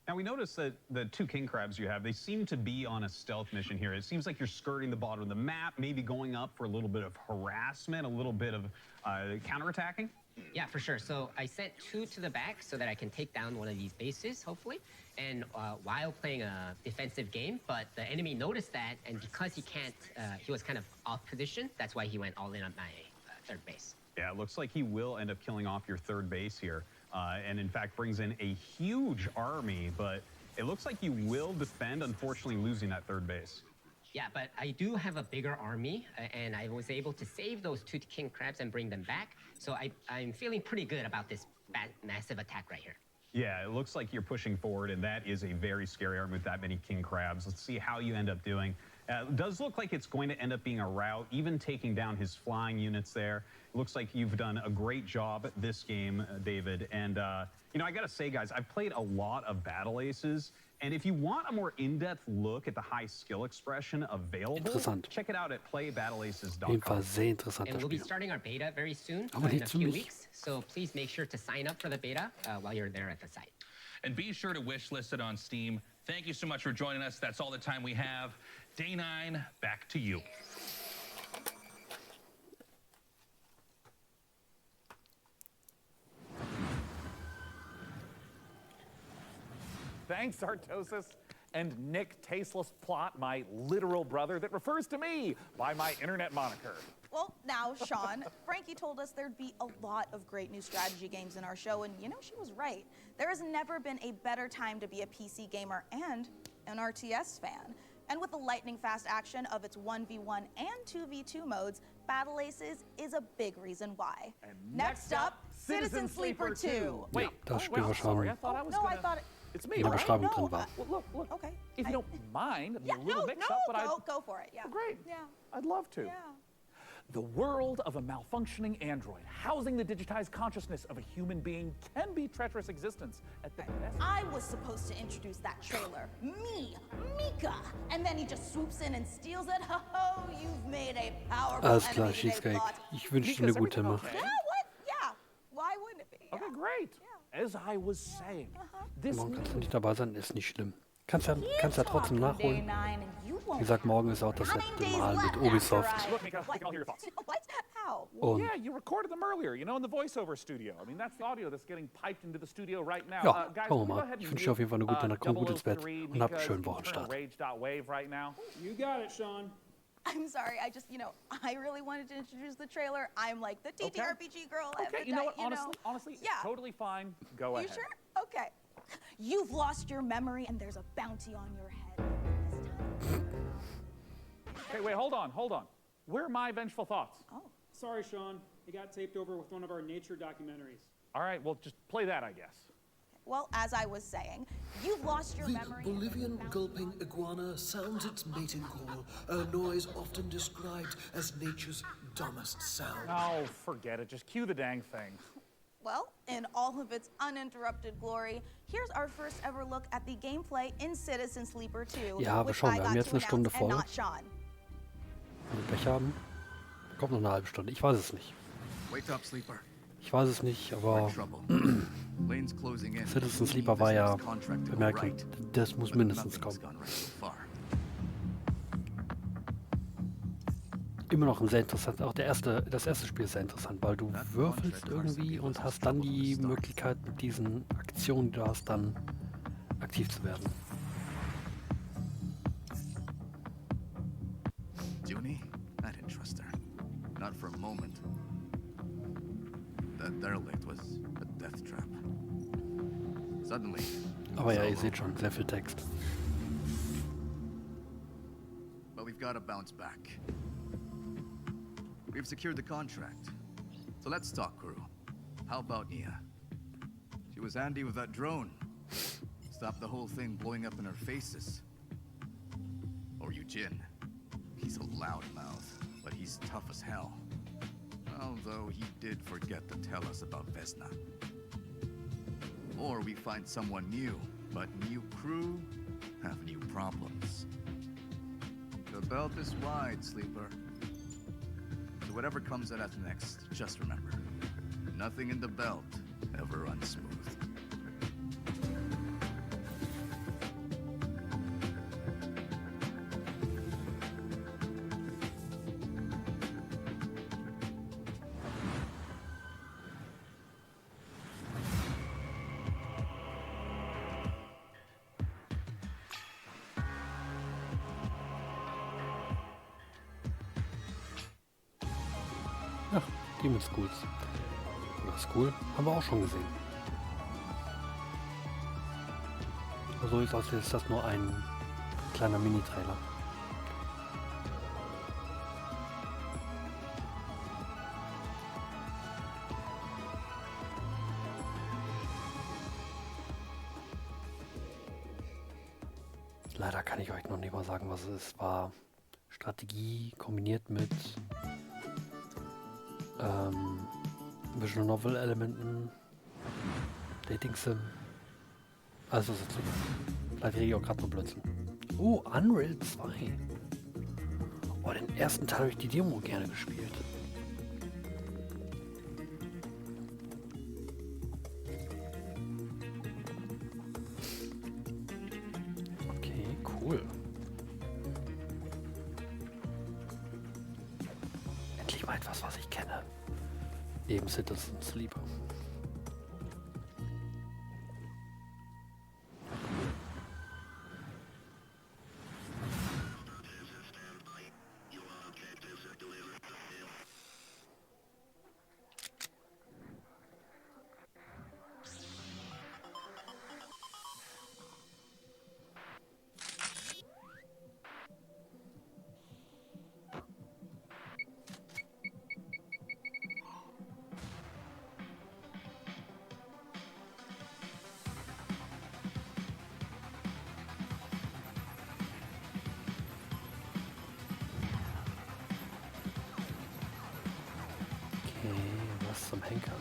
S12: Now, we notice that the two king crabs you have, they seem to be on a stealth mission here. It seems like you're skirting the bottom of the map, maybe going up for a little bit of harassment, a little bit of counterattacking.
S11: Yeah, for sure. So I sent 2 to the back so that I can take down one of these bases, hopefully, and while playing a defensive game. But the enemy noticed that, and because he was kind of off position, that's why he went all in on my third base.
S12: Yeah, it looks like he will end up killing off your third base here, and in fact brings in a huge army, but it looks like you will defend, unfortunately losing that third base.
S11: Yeah, but I do have a bigger army, and I was able to save those 2 king crabs and bring them back, so I'm feeling pretty good about this massive attack right here.
S12: Yeah, it looks like you're pushing forward, and that is a very scary army with that many king crabs. Let's see how you end up doing. It does look like it's going to end up being a rout, even taking down his flying units there. It looks like you've done a great job this game, David. And, you know, I got to say, guys, I've played a lot of Battle Aces. And if you want a more in-depth look at the high skill expression available, check it out at playbattleaces.com.
S1: Jedenfalls sehr interessant.
S11: And we'll be starting our beta very soon,
S1: Aber
S11: in
S1: nicht
S11: a
S1: für
S11: few
S1: mich.
S11: weeks. So please make sure to sign up for the beta while you're there at the site.
S9: And be sure to wish list it on Steam. Thank you so much for joining us. That's all the time we have. Day 9, back to you.
S2: Thanks, Artosis. And Nick Tasteless Plot, my literal brother that refers to me by my internet moniker.
S3: Well, now, Sean, Frankie told us there'd be a lot of great new strategy games in our show, and you know, she was right. There has never been a better time to be a PC gamer and an RTS fan. And with the lightning-fast action of its 1v1 and 2v2 modes, Battle Aces is a big reason why.
S2: And
S3: next up, Citizen Sleeper 2.
S2: Wait,
S1: Das Spiel war schon
S2: I thought I was
S3: No, I
S2: gonna...
S3: thought it...
S2: It's me,
S1: in der
S2: right?
S1: Beschreibung drin war.
S2: Well, look.
S3: Okay.
S2: If you don't mind,
S3: Yeah,
S2: a little
S3: no,
S2: mix-up, but
S3: go for it, yeah.
S2: Oh, great.
S3: Yeah.
S2: I'd love to.
S3: Yeah.
S2: The world of a malfunctioning android housing the digitized consciousness of a human being can be treacherous existence at the best.
S3: I was supposed to introduce that trailer. Me, Mika. And then he just swoops in and steals it. Ho, you've made a powerful
S1: Alles klar,
S3: enemy today,
S1: Cheesecake.
S3: Plot.
S1: Ich wünsche dir eine gute Nacht.
S3: Yeah, what? Yeah. Why wouldn't it be?
S2: Okay, great. As I was saying, this
S1: Morgen kannst du nicht dabei sein, ist nicht schlimm. Kannst ja trotzdem nachholen. Wie gesagt, morgen ist auch das letzte Mal mit Ubisoft.
S2: Look, Mika, I can all hear your thoughts.
S3: What? How?
S1: Und
S2: Yeah, you recorded them earlier, you know, in the voiceover studio. I mean, that's the audio that's getting piped into the studio right now.
S1: ja,
S2: Guys,
S1: schauen wir
S2: go
S1: mal.
S2: ahead
S1: Ich
S2: and
S1: wünsche dir auf jeden Fall eine gute Nacht, komm gut ins Bett
S2: 003,
S1: und habt einen
S2: Mika,
S1: schönen
S2: turn
S1: Wochenstart.
S2: rage.wave right now.
S10: You got it, Sean.
S3: I'm sorry, I just, you know, I really wanted to introduce the trailer. I'm like the TTRPG girl.
S2: Okay, you know what? Honestly,
S3: yeah.
S2: totally fine. Go
S3: You
S2: ahead.
S3: sure? Okay. You've lost your memory and there's a bounty on your head this time.
S2: Hey, wait, hold on. Where are my vengeful thoughts?
S3: Oh.
S10: Sorry, Sean. It got taped over with one of our nature documentaries.
S2: All right, well, just play that, I guess.
S3: Well, as I was saying, you've lost your
S5: The
S3: memory.
S5: Bolivian gulping iguana sounds its mating call, a noise often described as nature's dumbest sound.
S2: Oh, forget it. Just cue the dang thing.
S3: Well, in all of its uninterrupted glory, here's our first ever look at the gameplay in Citizen Sleeper 2,
S1: Ja, aber
S3: which
S1: schon,
S3: I
S1: wir
S3: got
S1: haben jetzt
S3: to
S1: eine Stunde
S3: announce and
S1: voll.
S3: not Sean.
S1: Wenn wir Pech haben, kommt noch eine halbe Stunde. Ich weiß es nicht.
S7: Wake up, sleeper.
S1: Ich weiß es nicht, aber
S7: Lane's closing in.
S1: Citizen Sleeper war ja bemerkenswert. Das muss mindestens kommen. Immer noch ein sehr interessant, auch das erste Spiel ist sehr interessant, weil du würfelst irgendwie und hast dann die Möglichkeit, mit diesen Aktionen, die du hast, dann aktiv zu werden.
S7: Junie? I didn't trust her. Not for a moment. That derelict was a death trap. Suddenly.
S1: Aber ja, ihr seht schon, sehr viel Text.
S7: But we've got to bounce back. We've secured the contract. So let's talk, crew. How about Nia? She was handy with that drone. Stopped the whole thing blowing up in our faces. Or Eugene. He's a loudmouth, but he's tough as hell. Although he did forget to tell us about Vesna. Or we find someone new, but new crew have new problems. The belt is wide, sleeper. So whatever comes at us next, just remember, nothing in the belt ever runs smooth.
S1: Ach, Demon's Schools. Oder School haben wir auch schon gesehen. So ist aus, ist das nur ein kleiner Mini-Trailer. Leider kann ich euch noch nicht mal sagen, was es ist. War Strategie kombiniert mit Visual Novel Elementen, Dating Sim. Also was dazu. Vielleicht kriege ich auch gerade noch Blödsinn. Unreal 2. Oh, den ersten Teil habe ich die Demo gerne gespielt. Okay, cool. Endlich mal etwas, was ich kenne. Neben Citizen Sleeper. Was zum Henker?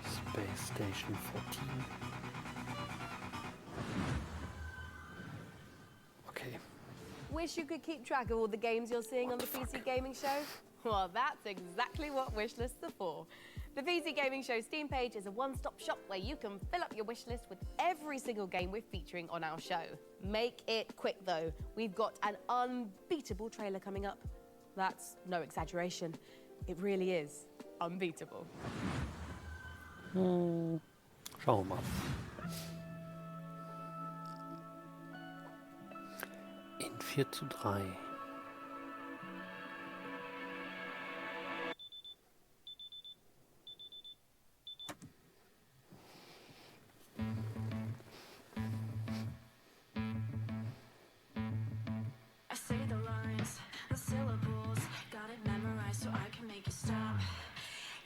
S1: Space Station 14. Okay.
S15: Wish you could keep track of all the games you're seeing on the PC Gaming Show? Well, that's exactly what wish lists are for. The PC Gaming Show Steam page is a one-stop shop where you can fill up your wish list with every single game we're featuring on our show. Make it quick though. We've got an unbeatable trailer coming up. That's no exaggeration. It really is unbeatable.
S1: Schauen wir mal. In 4:3.
S17: I say the lines, the syllables, got it memorized so I can make you stop.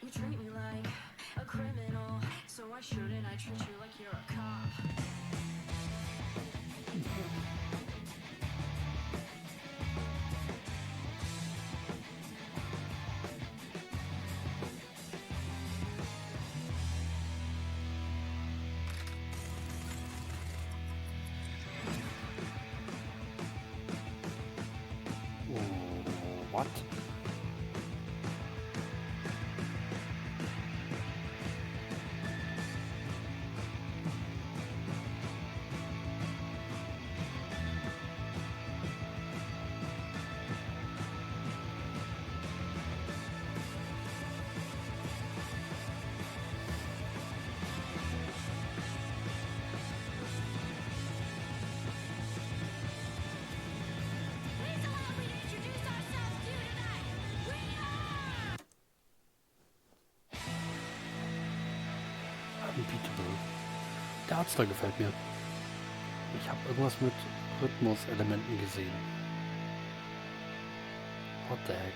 S17: You treat me like a criminal, so why shouldn't I treat you like you're a cop?
S1: What? Unbeatable. Der Artstyle gefällt mir. Ich habe irgendwas mit Rhythmus-Elementen gesehen. What the heck?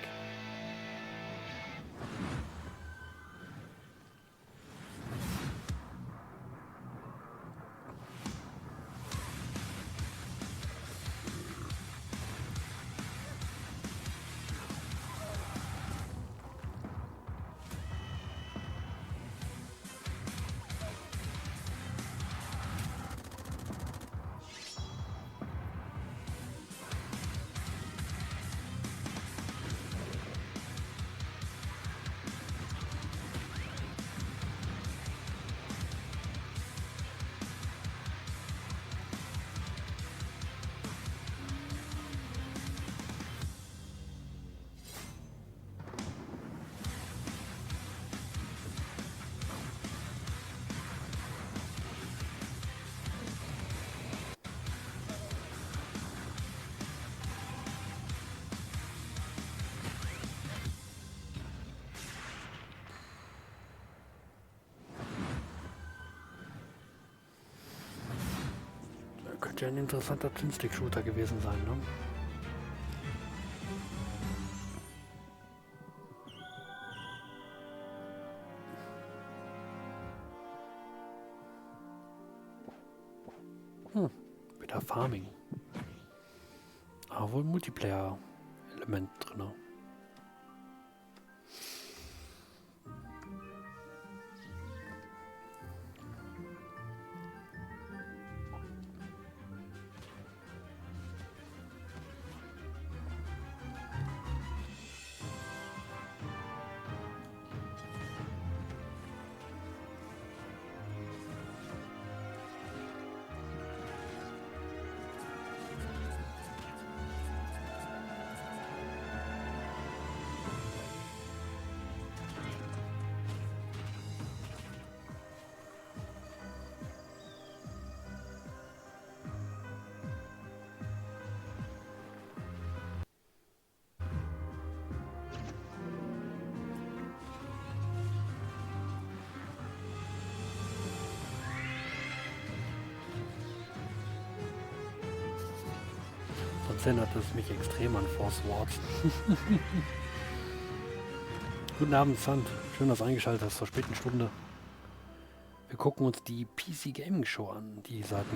S1: Könnte ja ein interessanter Twin-Stick-Shooter gewesen sein, ne? Wieder Farming. Aber wohl ein Multiplayer-Element drin. Sonst erinnert es mich extrem an Force Wars. Guten Abend, Sand. Schön, dass du eingeschaltet hast zur späten Stunde. Wir gucken uns die PC Gaming Show an, die seit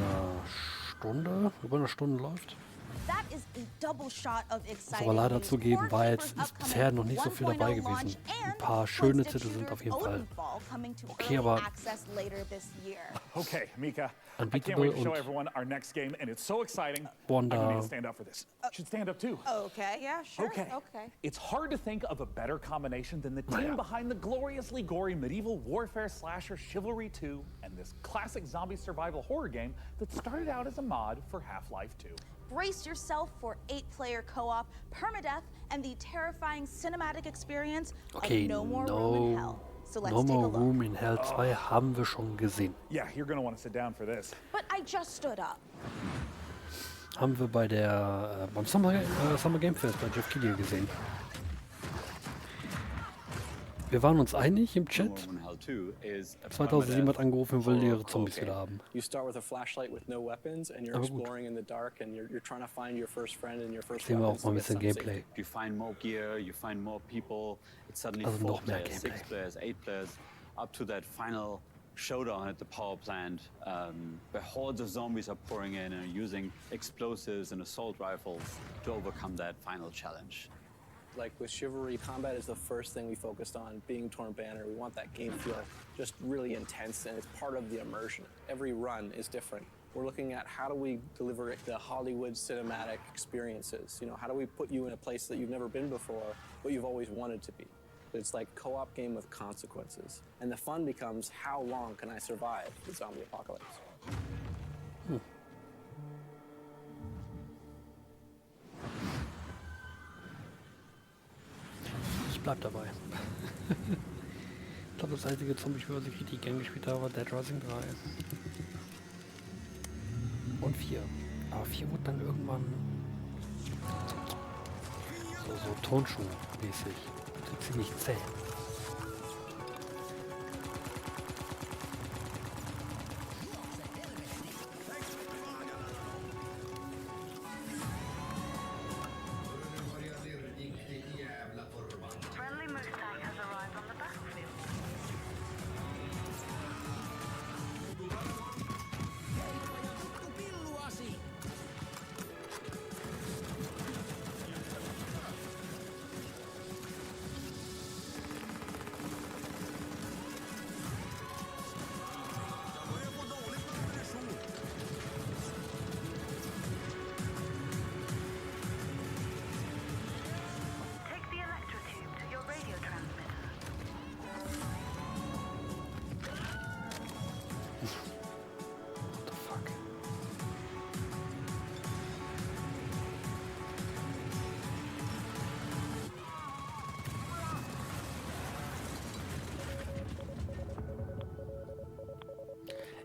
S1: über einer Stunde läuft. Muss aber leider zugeben, war jetzt ist bisher noch nicht so viel dabei gewesen. Ein paar schöne Titel sind auf jeden Fall okay, aber
S2: Okay, Mika.
S1: Unbeatable und Wanda.
S2: Should stand up too.
S3: Okay, yeah, sure.
S2: Okay. It's hard to think of a better combination than the team behind the gloriously gory medieval warfare slasher Chivalry 2 and this classic zombie survival horror game that started out as a mod for Half-Life 2.
S3: Brace yourself for 8-player co-op, permadeath, and the terrifying cinematic experience of No More Room in Hell. So let's
S1: No
S3: take a
S1: More
S3: look.
S1: Room in Hell 2 haben wir schon gesehen.
S2: Yeah, you're gonna want to sit down for this.
S3: But I just stood up.
S1: Haben wir bei der beim Summer Game Fest bei Jeff Keighley gesehen. Wir waren uns einig im Chat. 2007 hat angerufen und will ihre Zombies wieder haben.
S18: You start with a flashlight with no weapons and you're exploring in the dark and you're trying to find your first friend and your first
S1: Sehen wir auch
S18: weapons
S1: mal ein
S18: to get
S1: bisschen
S18: some
S1: Gameplay.
S18: safety. You find more gear, you find more people. It's suddenly
S1: Also
S18: 4
S1: noch mehr
S18: players,
S1: Gameplay.
S18: 6 players, 8 players, up to that final showdown at the power plant, where hordes of zombies are pouring in and are using explosives and assault rifles to overcome that final challenge.
S19: Like with Chivalry, combat is the first thing we focused on, being Torn Banner. We want that game feel just really intense, and it's part of the immersion. Every run is different. We're looking at how do we deliver the Hollywood cinematic experiences? You know, how do we put you in a place that you've never been before, but you've always wanted to be? It's like a co-op game with consequences. And the fun becomes, how long can I survive the zombie apocalypse?
S1: Ich bleib dabei. Ich glaube, das einzige Zombie-Spiel, was ich richtig gern gespielt habe, war Dead Rising 3. Und 4. Aber 4 wurde dann irgendwann so Tonschuh-mäßig. So ziemlich zäh.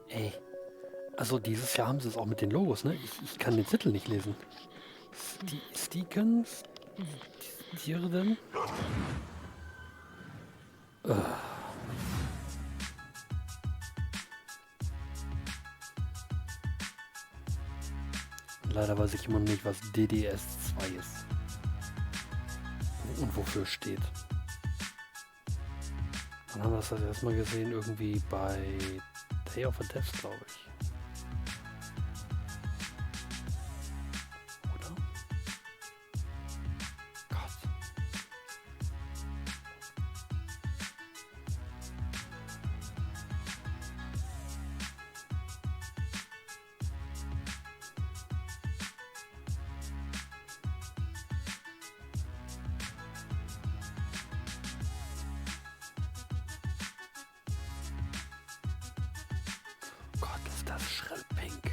S1: Ey, also dieses Jahr haben sie es auch mit den Logos, ne? Ich kann den Titel nicht lesen. Stickens? Tiere denn? leider weiß ich immer noch nicht, was DDS2 ist. Und wofür steht. Dann haben wir das erstmal gesehen, irgendwie bei Day of the Devs, glaube ich. Oder? Gott. Gott, ist das schrill pink.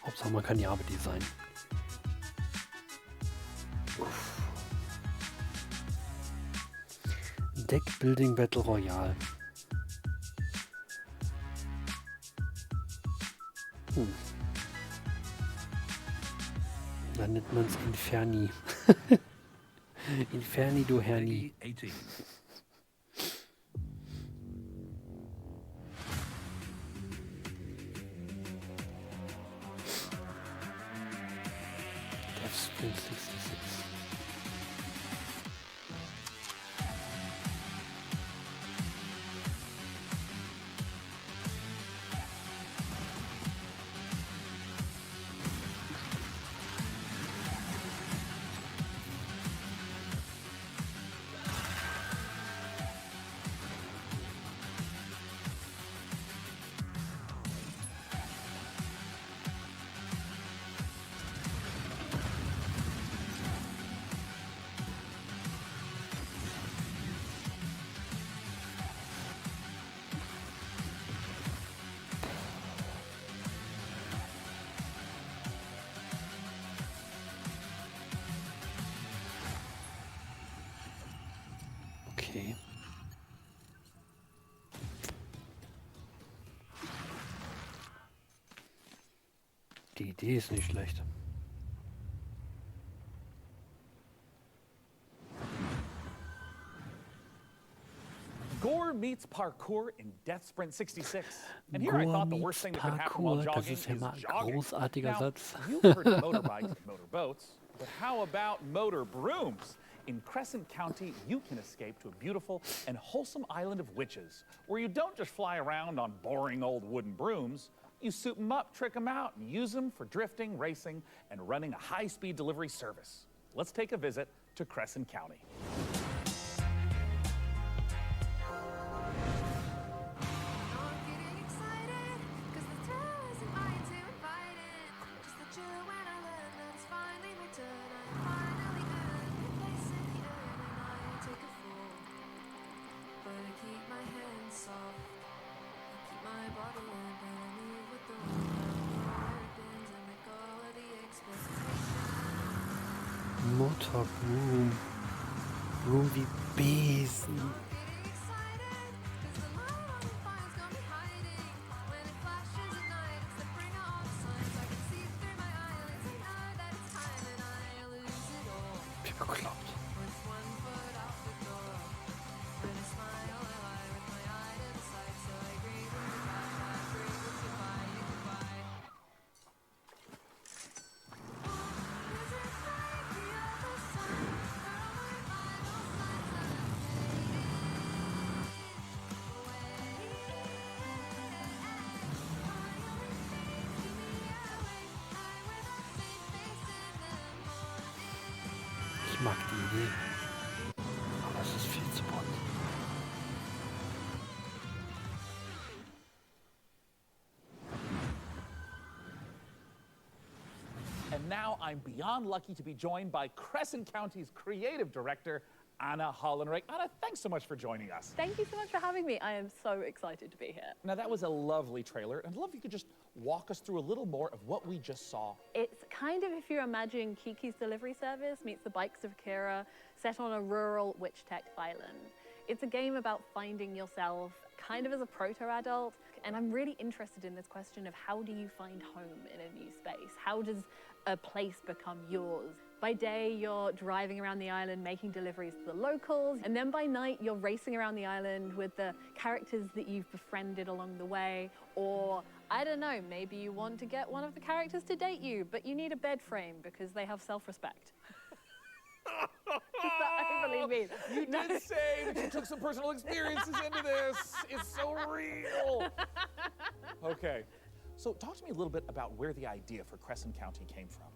S1: Hauptsache man kann die Arbeit designen. Deck Building Battle Royale. Dann nennt man es Inferni. Inferni, du Herni. Deathspring 66. Okay. Die Idee ist nicht schlecht.
S2: Gore meets parkour in Death Sprint 66. And here I thought the worst thing that could happen while
S1: Parkour, das
S2: jogging
S1: ist ja
S2: is
S1: mal ein
S2: jogging.
S1: großartiger
S2: Now,
S1: Satz.
S2: you've heard of motorbikes and motorboats, but how about motor brooms? In Crescent County, you can escape to a beautiful and wholesome island of witches, where you don't just fly around on boring old wooden brooms. You soup them up, trick them out, and use them for drifting, racing, and running a high-speed delivery service. Let's take a visit to Crescent County.
S1: Motorbroom. Broom wie Besen. Wie bekloppt. Ich mag die Idee. Aber es ist viel zu bunt.
S2: And now I'm beyond lucky to be joined by Crescent County's creative director, Anna Hollenreich. Anna, thanks so much for joining us.
S4: Thank you so much for having me. I am so excited to be here.
S2: Now, that was a lovely trailer, and I'd love if you could just walk us through a little more of what we just saw.
S4: It's kind of if you imagine Kiki's Delivery Service meets the Bikes of Kira, set on a rural witch tech island. It's a game about finding yourself kind of as a proto-adult, and I'm really interested in this question of how do you find home in a new space? How does a place become yours? By day, you're driving around the island, making deliveries to the locals, and then by night, you're racing around the island with the characters that you've befriended along the way, or, I don't know, maybe you want to get one of the characters to date you, but you need a bed frame because they have self-respect. Is that overly mean?
S2: You did say that you took some personal experiences into this. It's so real. Okay, so talk to me a little bit about where the idea for Crescent County came from.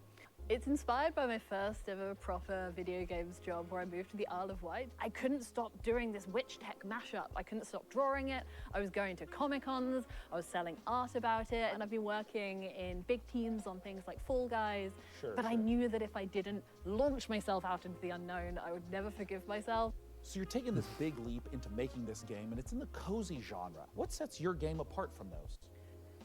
S4: It's inspired by my first ever proper video games job where I moved to the Isle of Wight. I couldn't stop doing this witch tech mashup. I couldn't stop drawing it. I was going to Comic-Cons, I was selling art about it, and I've been working in big teams on things like Fall Guys. But I knew that if I didn't launch myself out into the unknown, I would never forgive myself.
S2: So you're taking this big leap into making this game, and it's in the cozy genre. What sets your game apart from those?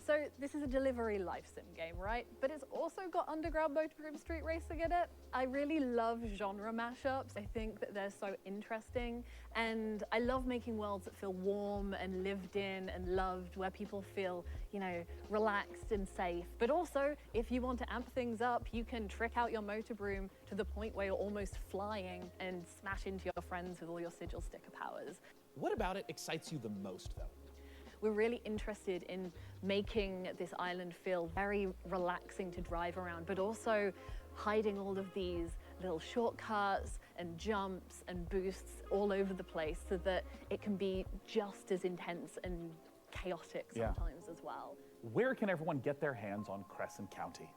S4: So this is a delivery life sim game, right? But it's also got underground motor and street racing in it. I really love genre mashups. I think that they're so interesting. And I love making worlds that feel warm and lived in and loved, where people feel, you know, relaxed and safe. But also, if you want to amp things up, you can trick out your motor broom to the point where you're almost flying and smash into your friends with all your sigil sticker powers.
S2: What about it excites you the most, though?
S4: We're really interested in making this island feel very relaxing to drive around, but also hiding all of these little shortcuts and jumps and boosts all over the place so that it can be just as intense and chaotic sometimes as well.
S2: Where can everyone get their hands on Crescent County?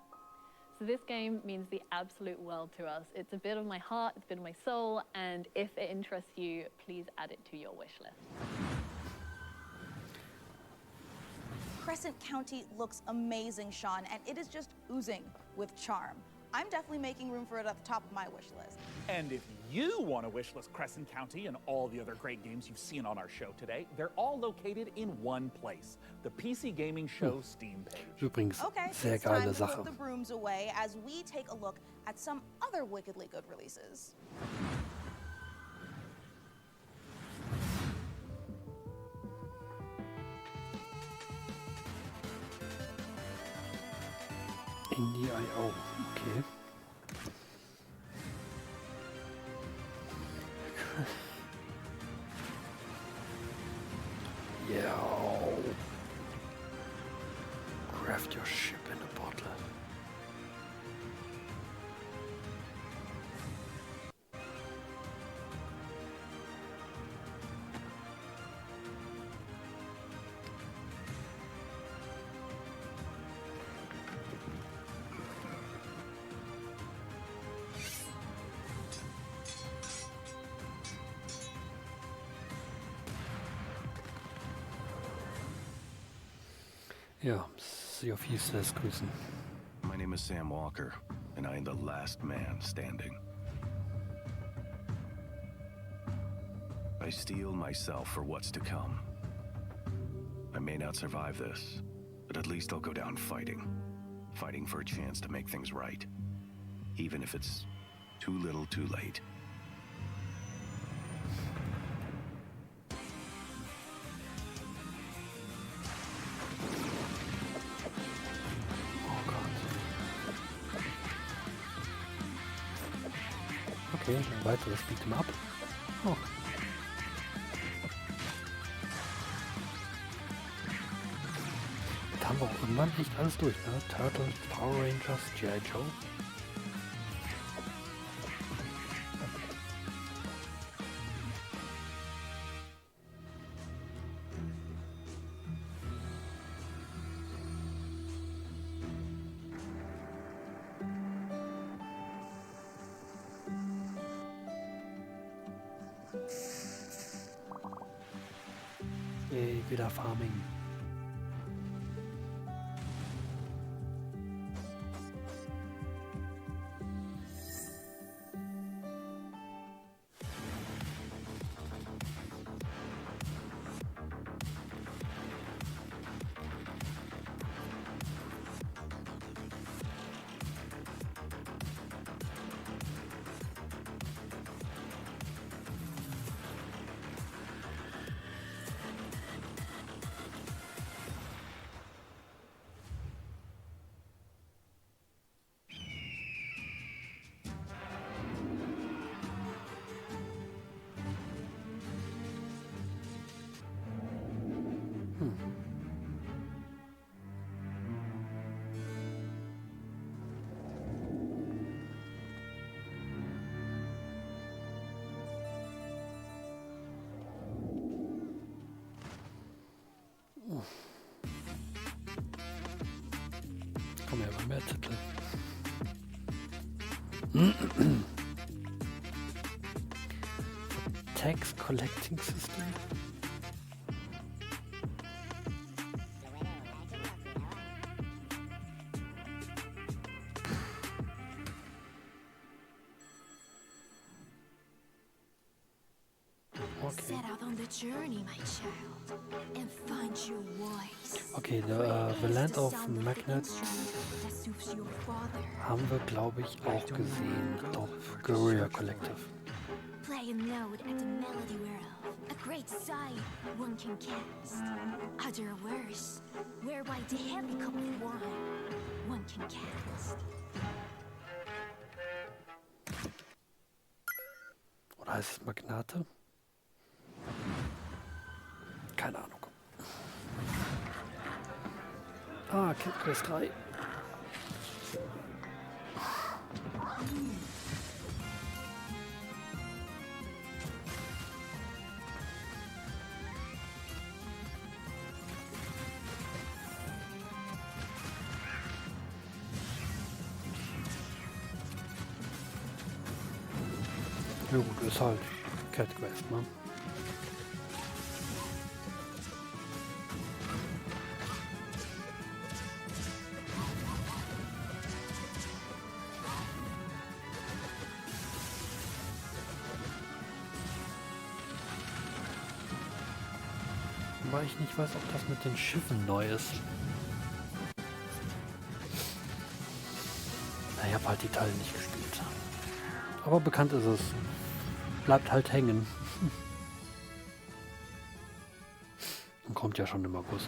S4: So this game means the absolute world to us. It's a bit of my heart, it's a bit of my soul, and if it interests you, please add it to your wish list.
S3: Crescent County looks amazing, Sean, and it is just oozing with charm. I'm definitely making room for it at the top of my wish list.
S2: And if you want to wishlist Crescent County and all the other great games you've seen on our show today, they're all located in one place, the PC Gaming Show Steam page.
S1: Übrigens,
S3: Okay,
S1: sehr
S3: it's time
S1: geile
S3: to
S1: Sache.
S3: put the brooms away as we take a look at some other wickedly good releases.
S1: Indie.io, okay. Yeah. Craft your ship in a bottle. Ja, Sea of Thieves lässt grüßen.
S6: My name is Sam Walker, and I am the last man standing. I steel myself for what's to come. I may not survive this, but at least I'll go down fighting. Fighting for a chance to make things right. Even if it's too little too late.
S1: Okay, ein weiteres Beat'em Up. Oh. Da haben wir auch irgendwann echt alles durch, ne? Turtles, Power Rangers, G.I. Joe. Yay, wieder Farming. Mehr Titel. Tax Collecting System.
S17: Set out on the journey, my child, and find your voice.
S1: Okay, The Land of Magnet haben wir, glaube ich, auch gesehen auf Guerrilla Collective.
S17: Play a note at the melody whereof a great sight one can cast. Other worse, whereby the heavy cup of wine one can cast.
S1: Oder heißt es Magnate? Keine Ahnung. Ah, Kid Quest 3. Ja gut, ist halt Cat Quest, ne? Weil ich nicht weiß, ob das mit den Schiffen neu ist. Na, ich habe halt die Teile nicht gespielt. Aber bekannt ist es. Bleibt halt hängen. Und kommt ja schon im August.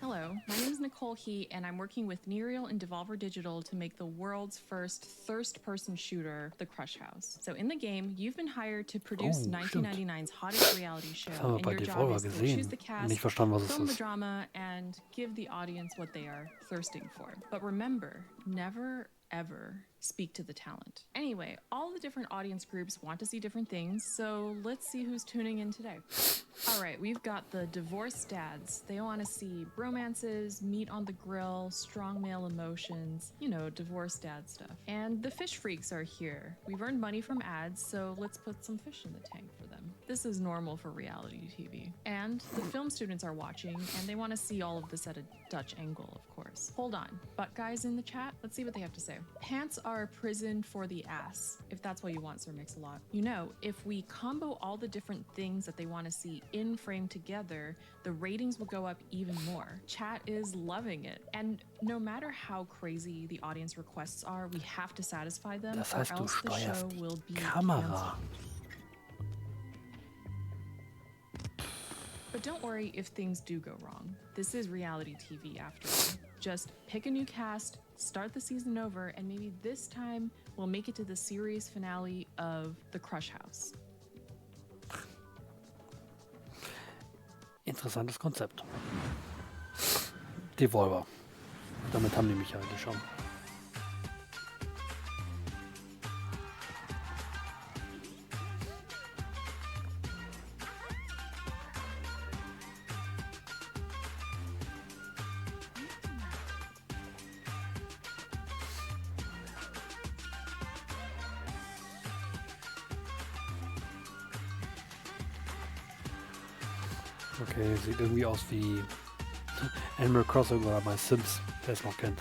S13: Hello, my name is Nicole He, and I'm working with Nereal and Devolver Digital to make the world's first thirst-person shooter, The Crush House. So in the game, you've been hired to produce 1999's hottest reality show,
S1: Das haben wir
S13: and
S1: bei
S13: your job
S1: Devolver
S13: is to
S1: gesehen.
S13: choose the cast,
S1: Nicht verstanden, was es
S13: film the
S1: ist.
S13: drama, and give the audience what they are thirsting for. But remember, never ever speak to the talent. Anyway, all the different audience groups want to see different things, so let's see who's tuning in today. All right, we've got the divorced dads. They want to see bromances, meat on the grill, strong male emotions, you know, divorced dad stuff. And the fish freaks are here. We've earned money from ads, so let's put some fish in the tank for them. This is normal for reality TV. And the film students are watching, and they want to see all of this at a Dutch angle, of course. Hold on, butt guys in the chat, let's see what they have to say. Pants are a prison for the ass, if that's what you want, Sir Mix-a-Lot. You know, if we combo all the different things that they want to see in frame together, the ratings will go up even more. Chat is loving it. And no matter how crazy the audience requests are, we have to satisfy them,
S1: Das
S13: or
S1: heißt, du
S13: else the show
S1: steuerst
S13: will
S1: die
S13: be
S1: Kamera.
S13: canceled. But don't worry if things do go wrong. This is reality TV after all. Just pick a new cast, start the season over, and maybe this time we'll make it to the series finale of The Crush House.
S1: Interessantes Konzept. Devolver. Damit haben die mich ja eigentlich schon. Okay, sieht irgendwie aus wie Animal Crossing oder bei Sims, wer es noch kennt.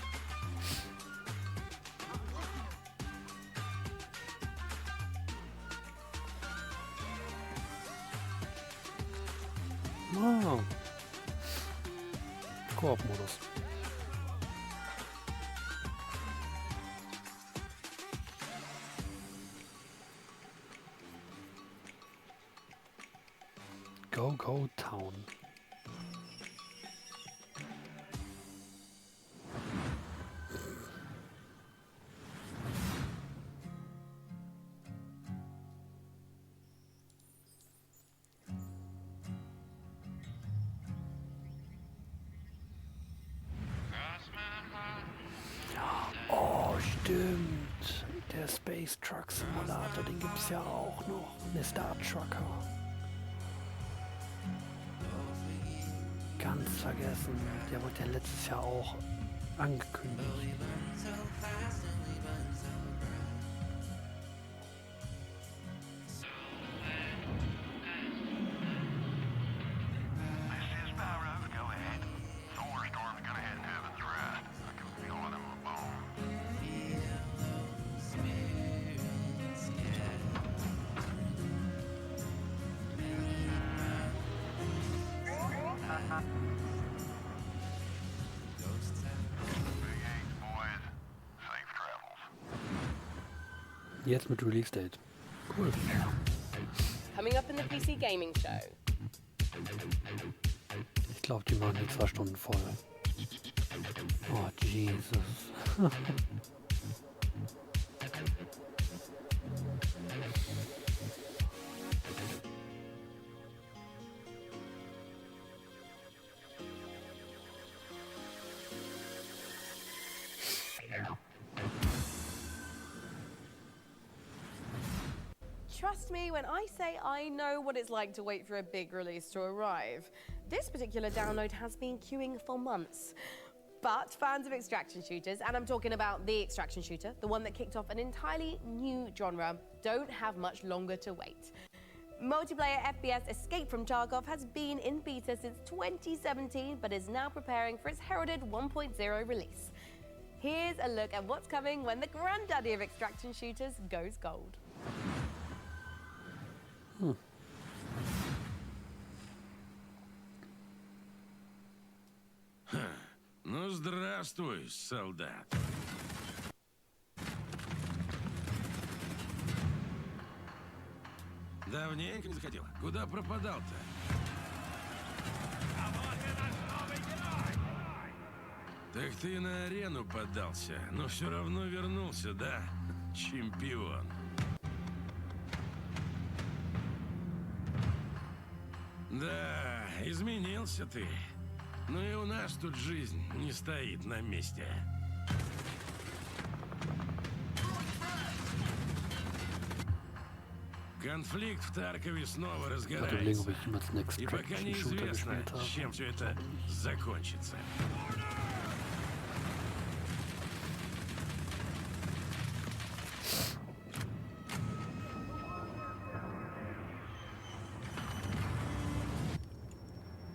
S1: Oh. Koop-Modus. Go Town. Oh, stimmt. Der Space Truck Simulator, den gibt es ja auch noch. Mr. Trucker. ganz vergessen. Der wurde ja letztes Jahr auch angekündigt. Jetzt mit Release Date. Cool.
S15: Coming up in the PC Gaming Show.
S1: Ich glaube, die machen die 2 Stunden voll. Oh, Jesus.
S15: Trust me when I say I know what it's like to wait for a big release to arrive. This particular download has been queuing for months. But fans of extraction shooters, and I'm talking about the extraction shooter, the one that kicked off an entirely new genre, don't have much longer to wait. Multiplayer FPS Escape from Tarkov has been in beta since 2017, but is now preparing for its heralded 1.0 release. Here's a look at what's coming when the granddaddy of extraction shooters goes gold.
S8: Ну, здравствуй, солдат. Давненько не заходил. Куда пропадал-то? Так ты на арену подался, но все равно вернулся, да? Чемпион. Да, изменился ты. Но и у нас тут жизнь не стоит на месте. Конфликт в Таркове снова разгорается. И пока неизвестно, чем все это закончится.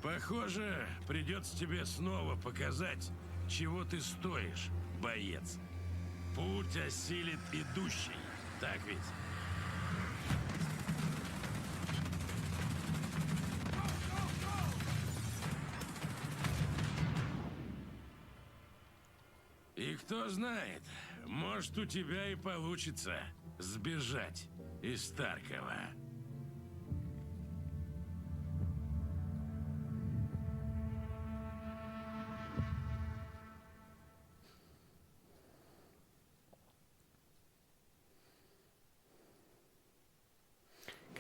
S8: Похоже, придется тебе снова показать, чего ты стоишь, боец. Путь осилит идущий, так ведь? И кто знает, может, у тебя и получится сбежать из Таркова.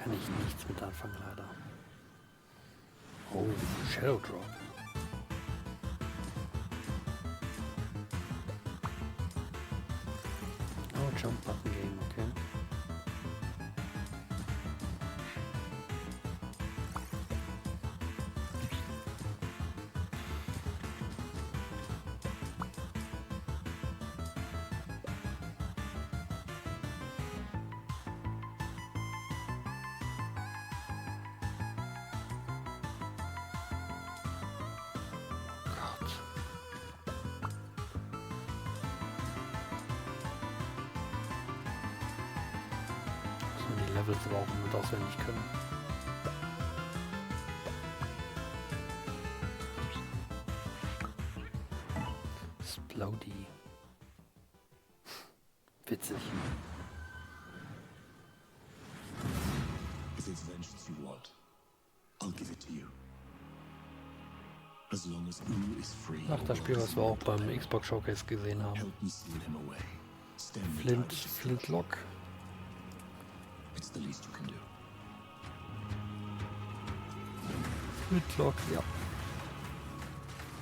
S1: Kann ich nichts mit anfangen, leider. Oh, Shadow Drop. Oh, Jump Button Game, okay. Levels aber auch mit auswendig können. Splody. Witzig.
S20: If it's vengeance you want, I'll give it to you. As long as Uru is free.
S1: Ach, das Spiel, was wir auch beim Xbox Showcase gesehen haben. Flintlock.
S20: It's the least you can do.
S1: Flintlock, ja.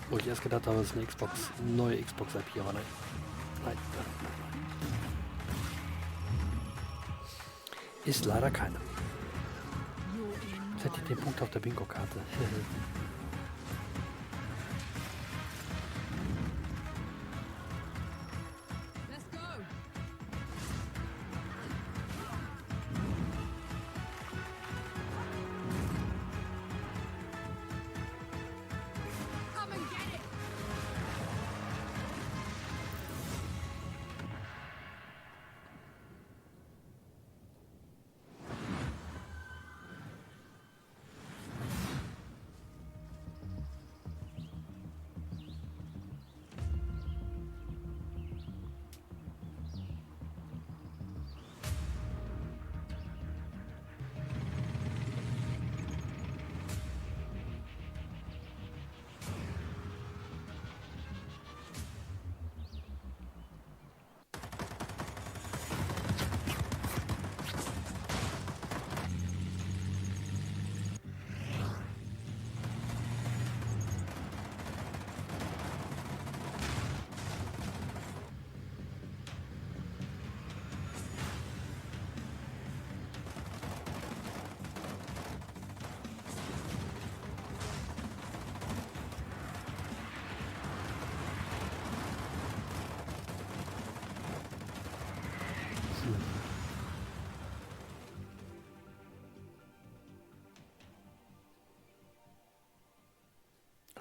S1: Wo ich erst gedacht habe, es ist eine neue Xbox IP, aber nein. Nein. Ist leider keine. Jetzt hätte ich den Punkt auf der Bingo-Karte.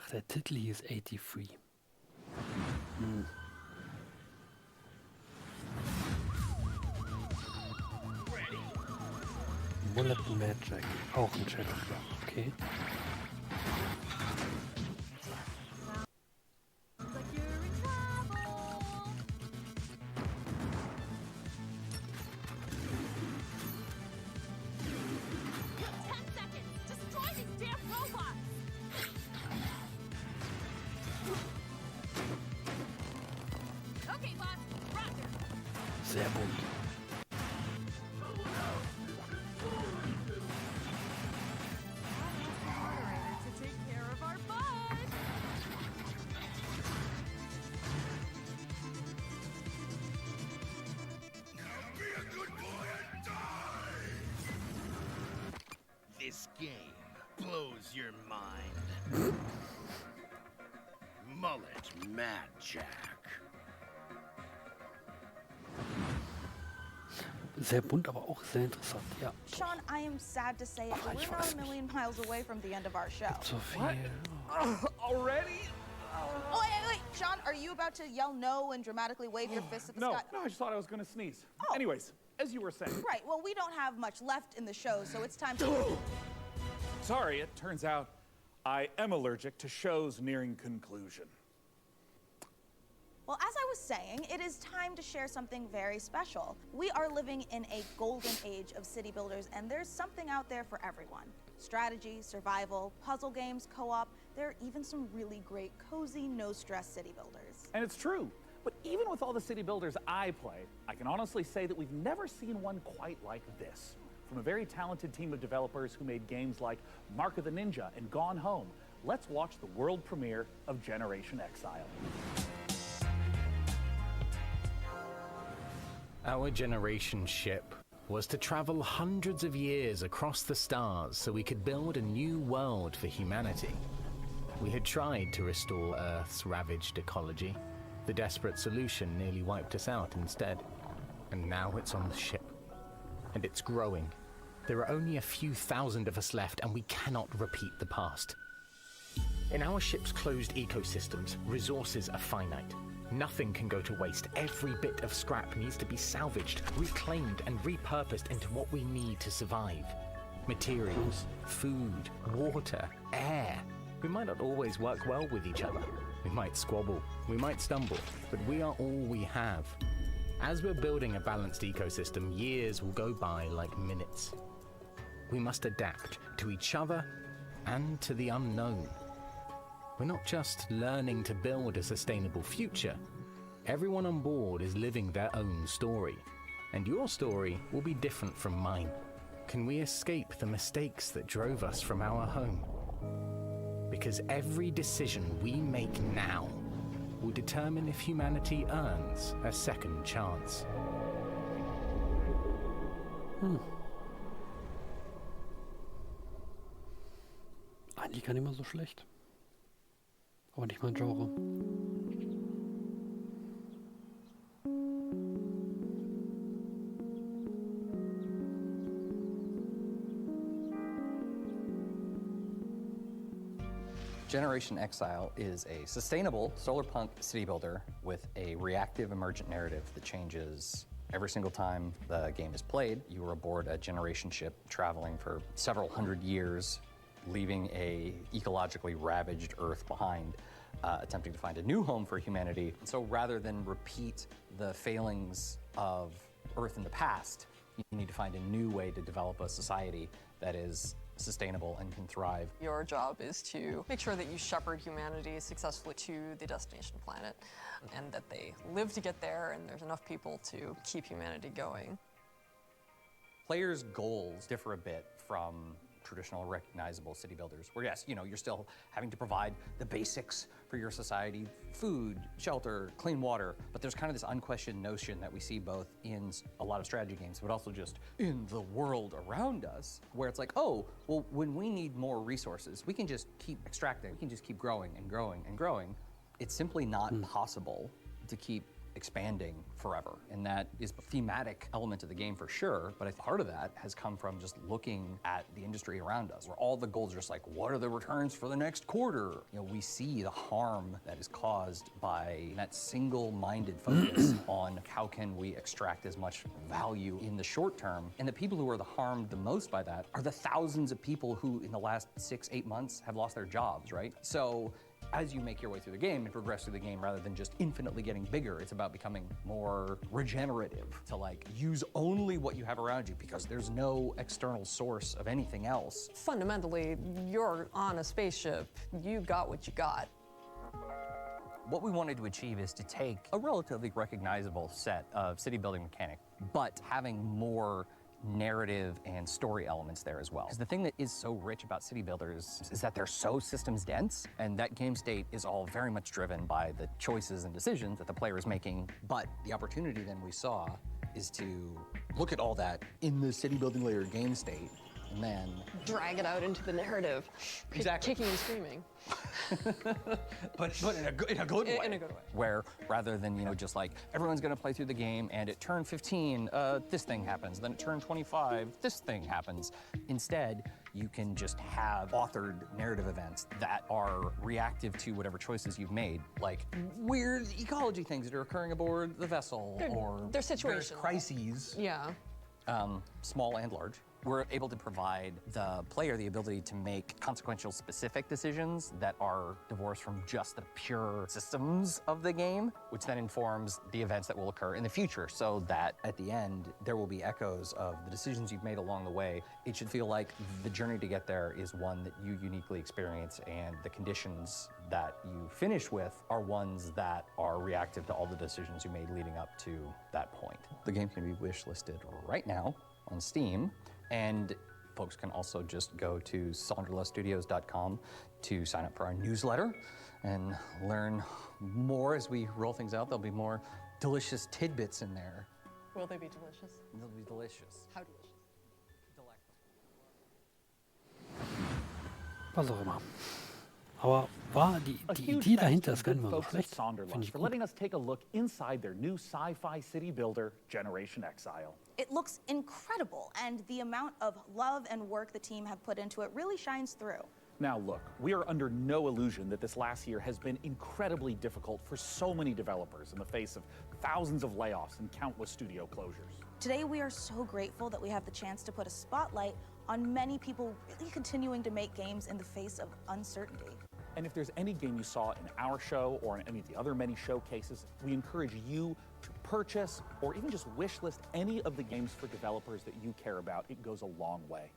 S1: Ach, der Titel hier ist 83. Mullet Madjack, auch ein Challenger, okay. Sehr bunt.
S16: This game blows your mind. Mullet Madjack.
S1: Sehr bunt, aber auch sehr interessant, ja.
S3: Sean, I am sad to say it, but we're not a million miles away from the end of our show.
S1: So viel.
S2: Already?
S3: Oh, wait. Sean, are you about to yell no and dramatically wave your fist at the sky?
S2: No, I just thought I was going to sneeze.
S3: Oh.
S2: Anyways, as you were saying.
S3: Right, well, we don't have much left in the show, so it's time to...
S2: Sorry, it turns out I am allergic to shows nearing conclusion.
S3: Well, as I was saying, it is time to share something very special. We are living in a golden age of city builders, and there's something out there for everyone. Strategy, survival, puzzle games, co-op, there are even some really great, cozy, no-stress city builders.
S2: And it's true. But even with all the city builders I play, I can honestly say that we've never seen one quite like this. From a very talented team of developers who made games like Mark of the Ninja and Gone Home, let's watch the world premiere of Generation Exile.
S21: Our generation ship was to travel hundreds of years across the stars so we could build a new world for humanity. We had tried to restore Earth's ravaged ecology. The desperate solution nearly wiped us out instead. And now it's on the ship. And it's growing. There are only a few thousand of us left, and we cannot repeat the past. In our ship's closed ecosystems, resources are finite. Nothing can go to waste. Every bit of scrap needs to be salvaged, reclaimed, and repurposed into what we need to survive. Materials, food, water, air. We might not always work well with each other. We might squabble, we might stumble, but we are all we have. As we're building a balanced ecosystem, years will go by like minutes. We must adapt to each other and to the unknown. We're not just learning to build a sustainable future. Everyone on board is living their own story, and your story will be different from mine. Can we escape the mistakes that drove us from our home? Because every decision we make now will determine if humanity earns a second chance.
S1: Eigentlich gar nicht mal so schlecht. Aber nicht mein Genre.
S22: Generation Exile is a sustainable solarpunk city builder with a reactive emergent narrative that changes every single time the game is played. You are aboard a generation ship traveling for several hundred years, leaving a ecologically ravaged Earth behind, attempting to find a new home for humanity. So rather than repeat the failings of Earth in the past, you need to find a new way to develop a society that is sustainable and can thrive.
S23: Your job is to make sure that you shepherd humanity successfully to the destination planet and that they live to get there and there's enough people to keep humanity going.
S22: Players' goals differ a bit from traditional recognizable city builders, where yes, you're still having to provide the basics for your society, food, shelter, clean water, but there's kind of this unquestioned notion that we see both in a lot of strategy games, but also just in the world around us, where it's like, oh, well, when we need more resources, we can just keep extracting, we can just keep growing and growing and growing. It's simply not possible to keep expanding forever. And that is a thematic element of the game for sure, but part of that has come from just looking at the industry around us, where all the goals are just like, what are the returns for the next quarter? You know, we see the harm that is caused by that single-minded focus on how can we extract as much value in the short term. And the people who are harmed the most by that are the thousands of people who in the last 6-8 months have lost their jobs, right? So as you make your way through the game and progress through the game, rather than just infinitely getting bigger, it's about becoming more regenerative, to like use only what you have around you because there's no external source of anything else.
S23: Fundamentally, you're on a spaceship. You got what you got.
S22: What we wanted to achieve is to take a relatively recognizable set of city building mechanic, but having more narrative and story elements there as well. Because the thing that is so rich about city builders is that they're so systems dense, and that game state is all very much driven by the choices and decisions that the player is making. But the opportunity then we saw is to look at all that in the city building layer game state, and then
S23: drag it out into the narrative.
S22: Exactly.
S23: Kicking and screaming.
S22: but in a good way.
S23: In a good way.
S22: Where rather than, you know, just like everyone's gonna play through the game and at turn 15, this thing happens, then at turn 25, this thing happens. Instead, you can just have authored narrative events that are reactive to whatever choices you've made, like weird ecology things that are occurring aboard the vessel, or
S23: they're situational
S22: crises.
S23: Yeah.
S22: Small and large. We're able to provide the player the ability to make consequential specific decisions that are divorced from just the pure systems of the game, which then informs the events that will occur in the future, so that at the end, there will be echoes of the decisions you've made along the way. It should feel like the journey to get there is one that you uniquely experience, and the conditions that you finish with are ones that are reactive to all the decisions you made leading up to that point. The game can be wishlisted right now on Steam, and folks can also just go to sonderluststudios.com to sign up for our newsletter and learn more as we roll things out. There'll be more delicious tidbits in there.
S23: Will they be delicious?
S22: They'll be delicious.
S23: How delicious?
S1: Was auch immer. Aber war die Idee dahinter ist gar nicht mal so schlecht. Finde ich
S2: For
S1: gut.
S2: letting us take a look inside their new sci-fi city builder, Generation Exile.
S3: It looks incredible, and the amount of love and work the team have put into it really shines through.
S2: Now look, we are under no illusion that this last year has been incredibly difficult for so many developers in the face of thousands of layoffs and countless studio closures.
S3: Today, we are so grateful that we have the chance to put a spotlight on many people really continuing to make games in the face of uncertainty.
S2: And if there's any game you saw in our show or in any of the other many showcases, we encourage you to purchase or even just wish list any of the games for developers that you care about. It goes a long way.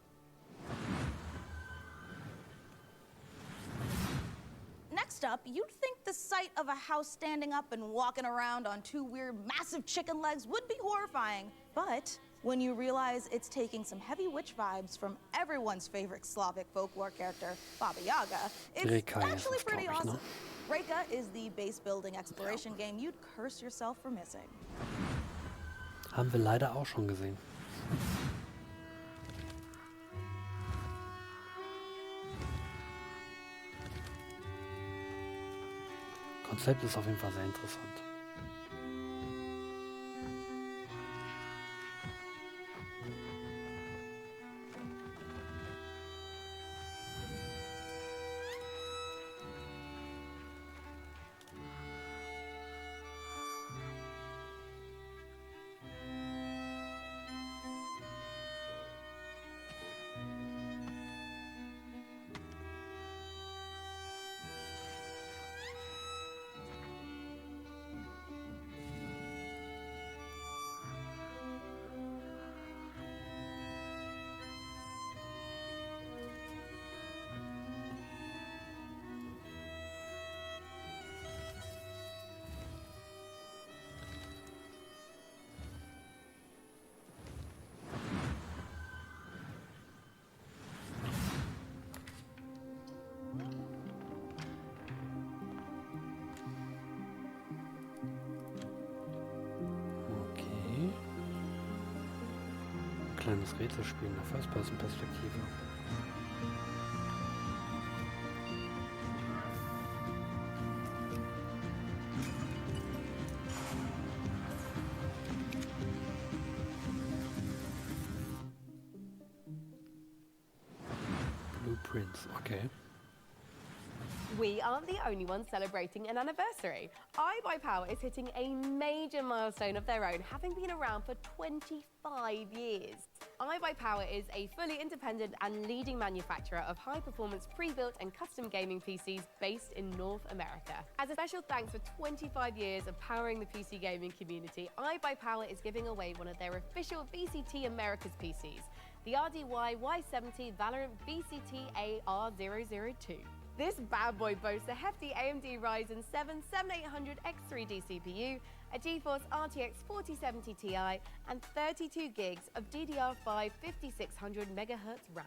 S3: Next up, you'd think the sight of a house standing up and walking around on two weird, massive chicken legs would be horrifying. But when you realize it's taking some heavy witch vibes from everyone's favorite Slavic folklore character, Baba Yaga, it's
S1: Reka
S3: actually
S1: ist es,
S3: pretty
S1: glaub ich, ne?
S3: awesome. Reka is the base building exploration game you'd curse yourself for missing.
S1: Haben wir leider auch schon gesehen. Konzept ist auf jeden Fall sehr interessant. Kleines Rätselspiel in der First-Person-Perspektive. Prince, okay.
S15: We aren't the only ones celebrating an anniversary. iBuyPower is hitting a major milestone of their own, having been around for 25 years. iBuyPower is a fully independent and leading manufacturer of high-performance pre-built and custom gaming PCs based in North America. As a special thanks for 25 years of powering the PC gaming community, iBuyPower is giving away one of their official VCT Americas PCs, the RDY Y70 Valorant VCT AR002. This bad boy boasts a hefty AMD Ryzen 7 7800X3D CPU, a GeForce RTX 4070 Ti, and 32 gigs of DDR5 5600 MHz RAM.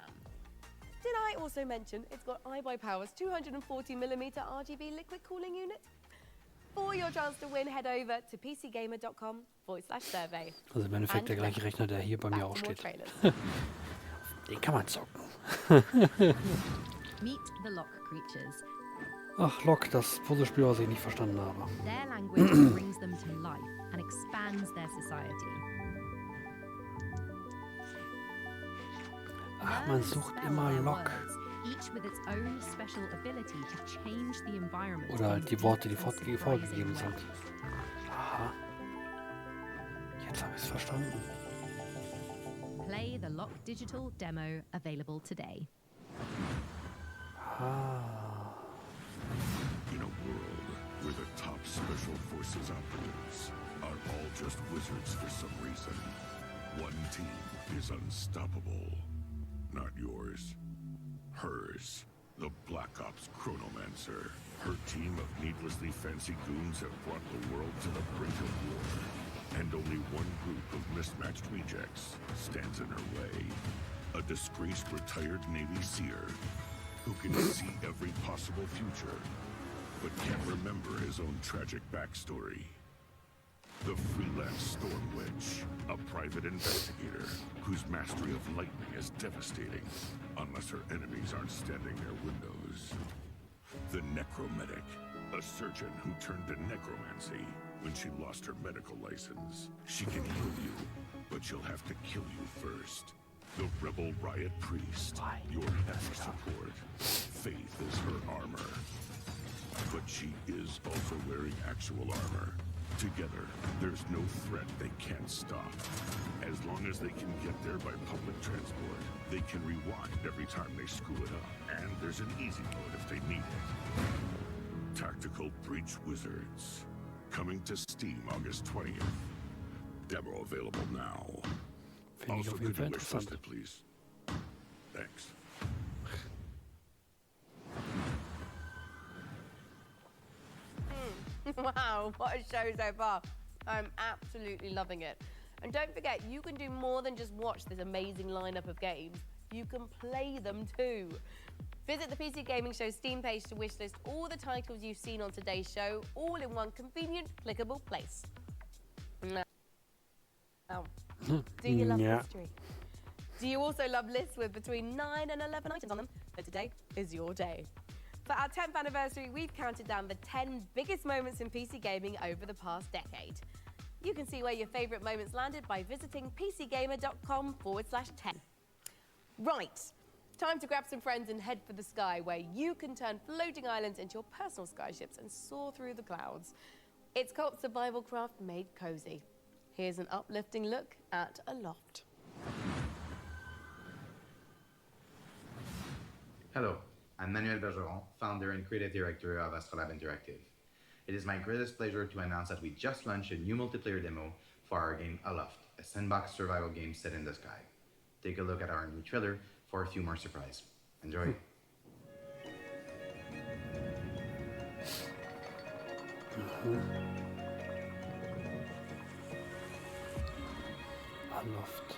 S15: Did I also mention it's got iBuyPower's 240mm RGB liquid cooling unit? For your chance to win, head over to pcgamer.com/survey.
S1: Also im Endeffekt der gleiche Rechner, der hier bei mir auch steht. Den kann man zocken.
S11: Meet the Lock creatures.
S1: Ach, Lock, das Puzzlespiel, was ich nicht verstanden habe.
S11: Their language brings them to life and expands their society.
S1: Ach, man sucht immer Lock.
S11: Each with its own special ability to change the environment.
S1: Oder halt die Worte, die vorgegeben sind. Aha. Jetzt habe ich es verstanden.
S11: Play the Lock digital demo available today.
S12: In a world where the top special forces operatives are all just wizards for some reason, one team is unstoppable. Not yours. Hers. The Black Ops Chronomancer. Her team of needlessly fancy goons have brought the world to the brink of war. And only one group of mismatched rejects stands in her way. A disgraced retired Navy seer who can see every possible future, but can't remember his own tragic backstory. The freelance Storm Witch, a private investigator whose mastery of lightning is devastating, unless her enemies aren't standing near windows. The Necromedic, a surgeon who turned to necromancy when she lost her medical license. She can heal you, but she'll have to kill you first. The Rebel Riot Priest, your heavy support. Faith is her armor. But she is also wearing actual armor. Together, there's no threat they can't stop. As long as they can get there by public transport, they can rewind every time they screw it up. And there's an easy mode if they need it. Tactical Breach Wizards. Coming to Steam August 20th. Demo available now. Also, could you wish list it, please? Thanks.
S15: Wow, what a show so far. I'm absolutely loving it. And don't forget, you can do more than just watch this amazing lineup of games. You can play them too. Visit the PC Gaming Show Steam page to wishlist all the titles you've seen on today's show, all in one convenient, clickable place. Now, do you love history? Do you also love lists with between 9 and 11 items on them? But today is your day. For our 10th anniversary, we've counted down the 10 biggest moments in PC gaming over the past decade. You can see where your favorite moments landed by visiting pcgamer.com/10. Right, time to grab some friends and head for the sky, where you can turn floating islands into your personal skyships and soar through the clouds. It's co-op survival craft made cozy. Here's an uplifting look at Aloft.
S14: Hello, I'm Manuel Bergeron, founder and creative director of Astrolab Interactive. It is my greatest pleasure to announce that we just launched a new multiplayer demo for our game Aloft, a sandbox survival game set in the sky. Take a look at our new trailer for a few more surprises. Enjoy.
S1: Aloft.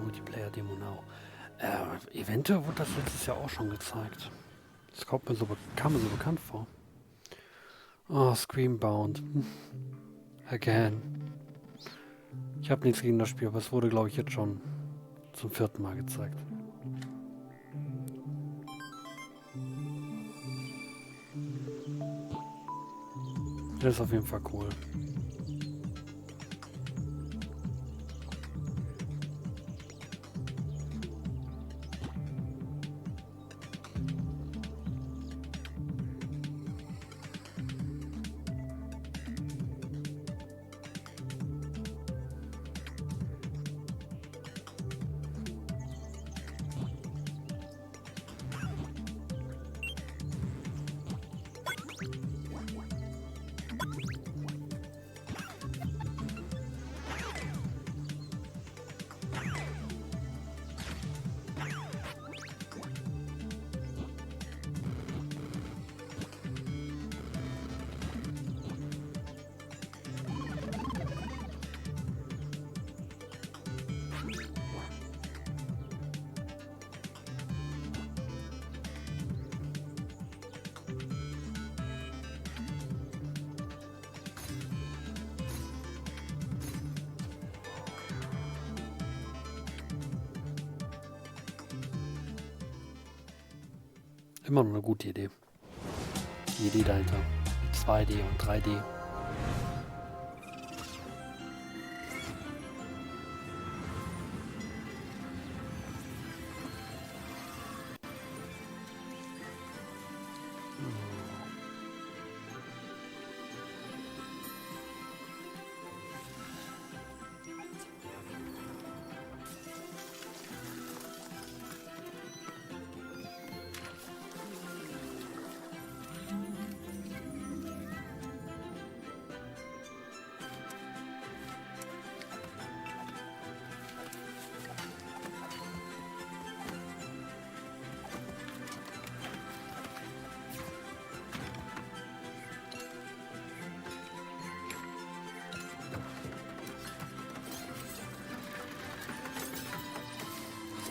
S1: Multiplayer-Demo now. Eventuell wurde das letztes Jahr auch schon gezeigt. Das kam mir so bekannt vor. Oh, Screambound. Again. Ich habe nichts gegen das Spiel, aber es wurde, glaube ich, jetzt schon zum 4. Mal gezeigt. Das ist auf jeden Fall cool. Immer noch eine gute Idee. Die Idee dahinter. 2D und 3D.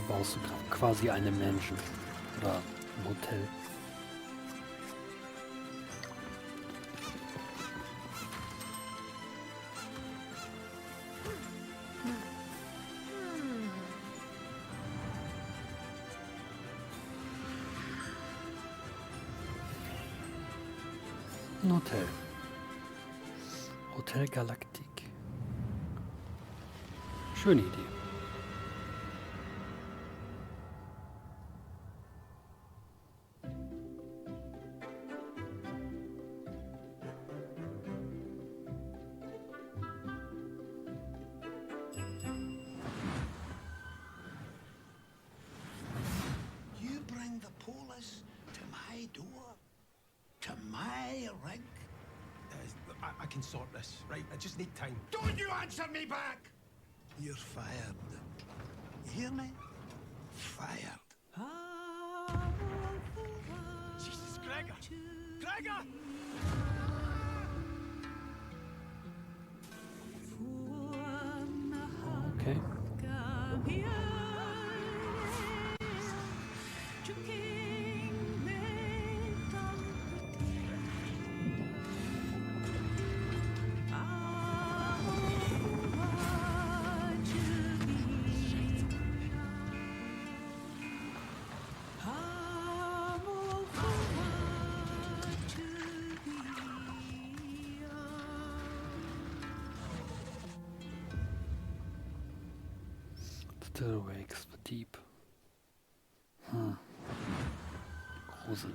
S1: Baust du quasi eine Mansion oder ein Hotel. Ein Hotel. Hotel Galaktik. Schöne Idee.
S16: I can sort this, right? I just need time. Don't you answer me back! You're fired. You hear me? Fired. Jesus, Gregor! Gregor!
S1: Okay. Still wakes the deep. Gruselig.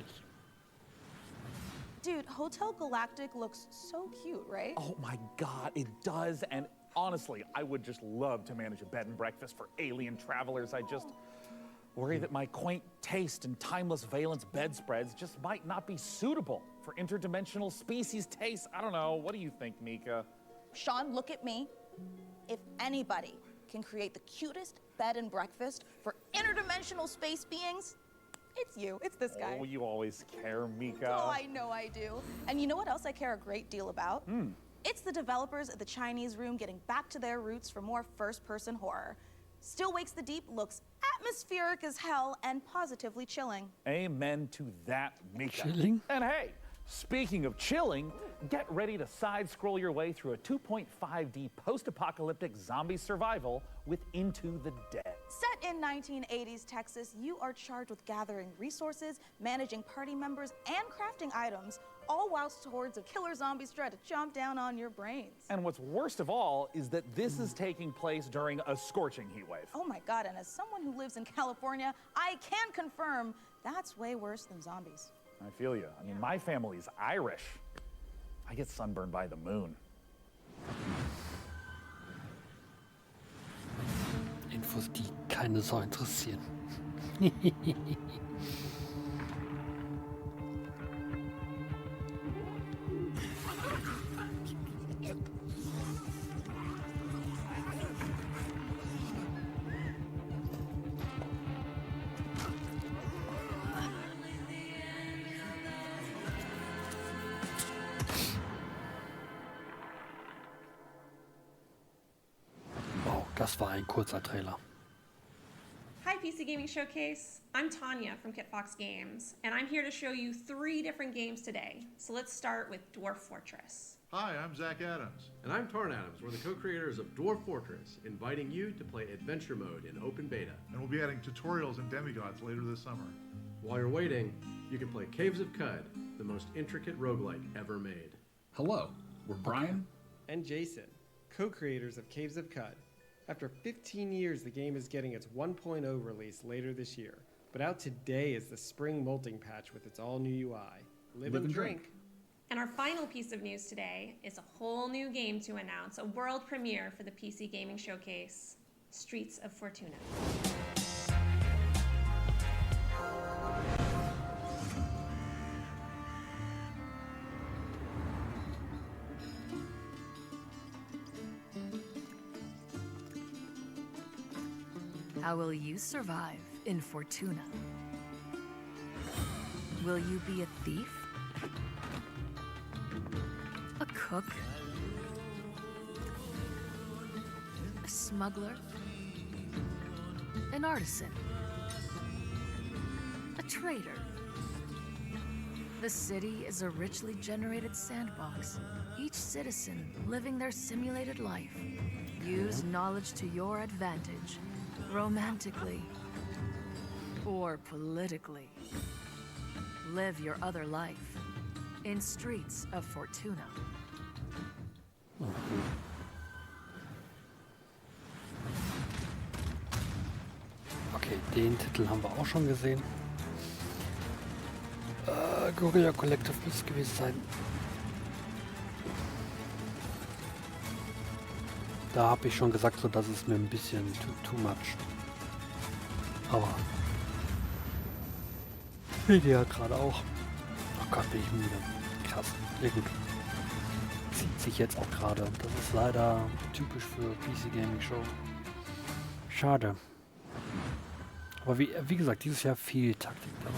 S3: Dude, Hotel Galactic looks so cute, right?
S2: Oh my God, it does. And honestly, I would just love to manage a bed and breakfast for alien travelers. I just worry that my quaint taste and timeless valence bedspreads just might not be suitable for interdimensional species tastes. I don't know. What do you think, Mika?
S3: Sean, look at me. If anybody can create the cutest bed and breakfast for interdimensional space beings, it's you. It's this guy.
S2: Oh, you always care, Mika.
S3: Oh, I know I do. And you know what else I care a great deal about? It's the developers at the Chinese Room getting back to their roots for more first-person horror. Still Wakes the Deep looks atmospheric as hell and positively chilling.
S2: Amen to that, Mika.
S1: Chilling?
S2: And hey, speaking of chilling, get ready to side-scroll your way through a 2.5D post-apocalyptic zombie survival with Into the Dead.
S3: Set in 1980s Texas, you are charged with gathering resources, managing party members, and crafting items, all whilst hordes of killer zombies try to chomp down on your brains.
S2: And what's worst of all is that this is taking place during a scorching heat wave.
S3: Oh my God, and as someone who lives in California, I can confirm that's way worse than zombies.
S2: I feel you. I mean, my family's Irish. I get sunburned by the moon.
S1: Infos, die keine Sau interessieren. Das war ein kurzer Trailer.
S5: Hi PC Gaming Showcase, I'm Tanya from KitFox Games, and I'm here to show you 3 different games today. So let's start with Dwarf Fortress.
S9: Hi, I'm Zach Adams. And I'm Tarn Adams. We're the co-creators of Dwarf Fortress, inviting you to play Adventure Mode in open beta.
S10: And we'll be adding tutorials and demigods later this summer.
S9: While you're waiting, you can play Caves of Cud, the most intricate roguelike ever made.
S24: Hello, we're Brian
S25: and Jason, co-creators of Caves of Cud. After 15 years, the game is getting its 1.0 release later this year. But out today is the spring molting patch with its all-new UI. Live and drink.
S5: And our final piece of news today is a whole new game to announce, a world premiere for the PC Gaming Showcase, Streets of Fortuna.
S26: How will you survive in Fortuna? Will you be a thief? A cook? A smuggler? An artisan? A trader? The city is a richly generated sandbox, each citizen living their simulated life. Use knowledge to your advantage. Romantically or politically. Live your other life in Streets of Fortuna.
S1: Okay, den Titel haben wir auch schon gesehen. Guerilla Collective muss es gewesen sein. Da habe ich schon gesagt, so dass es mir ein bisschen too much. Aber wie ja gerade auch. Oh Gott, bin ich müde. Krass. Ja gut. Zieht sich jetzt auch gerade. Das ist leider typisch für PC Gaming Show. Schade. Aber wie gesagt, dieses Jahr viel Taktik dabei.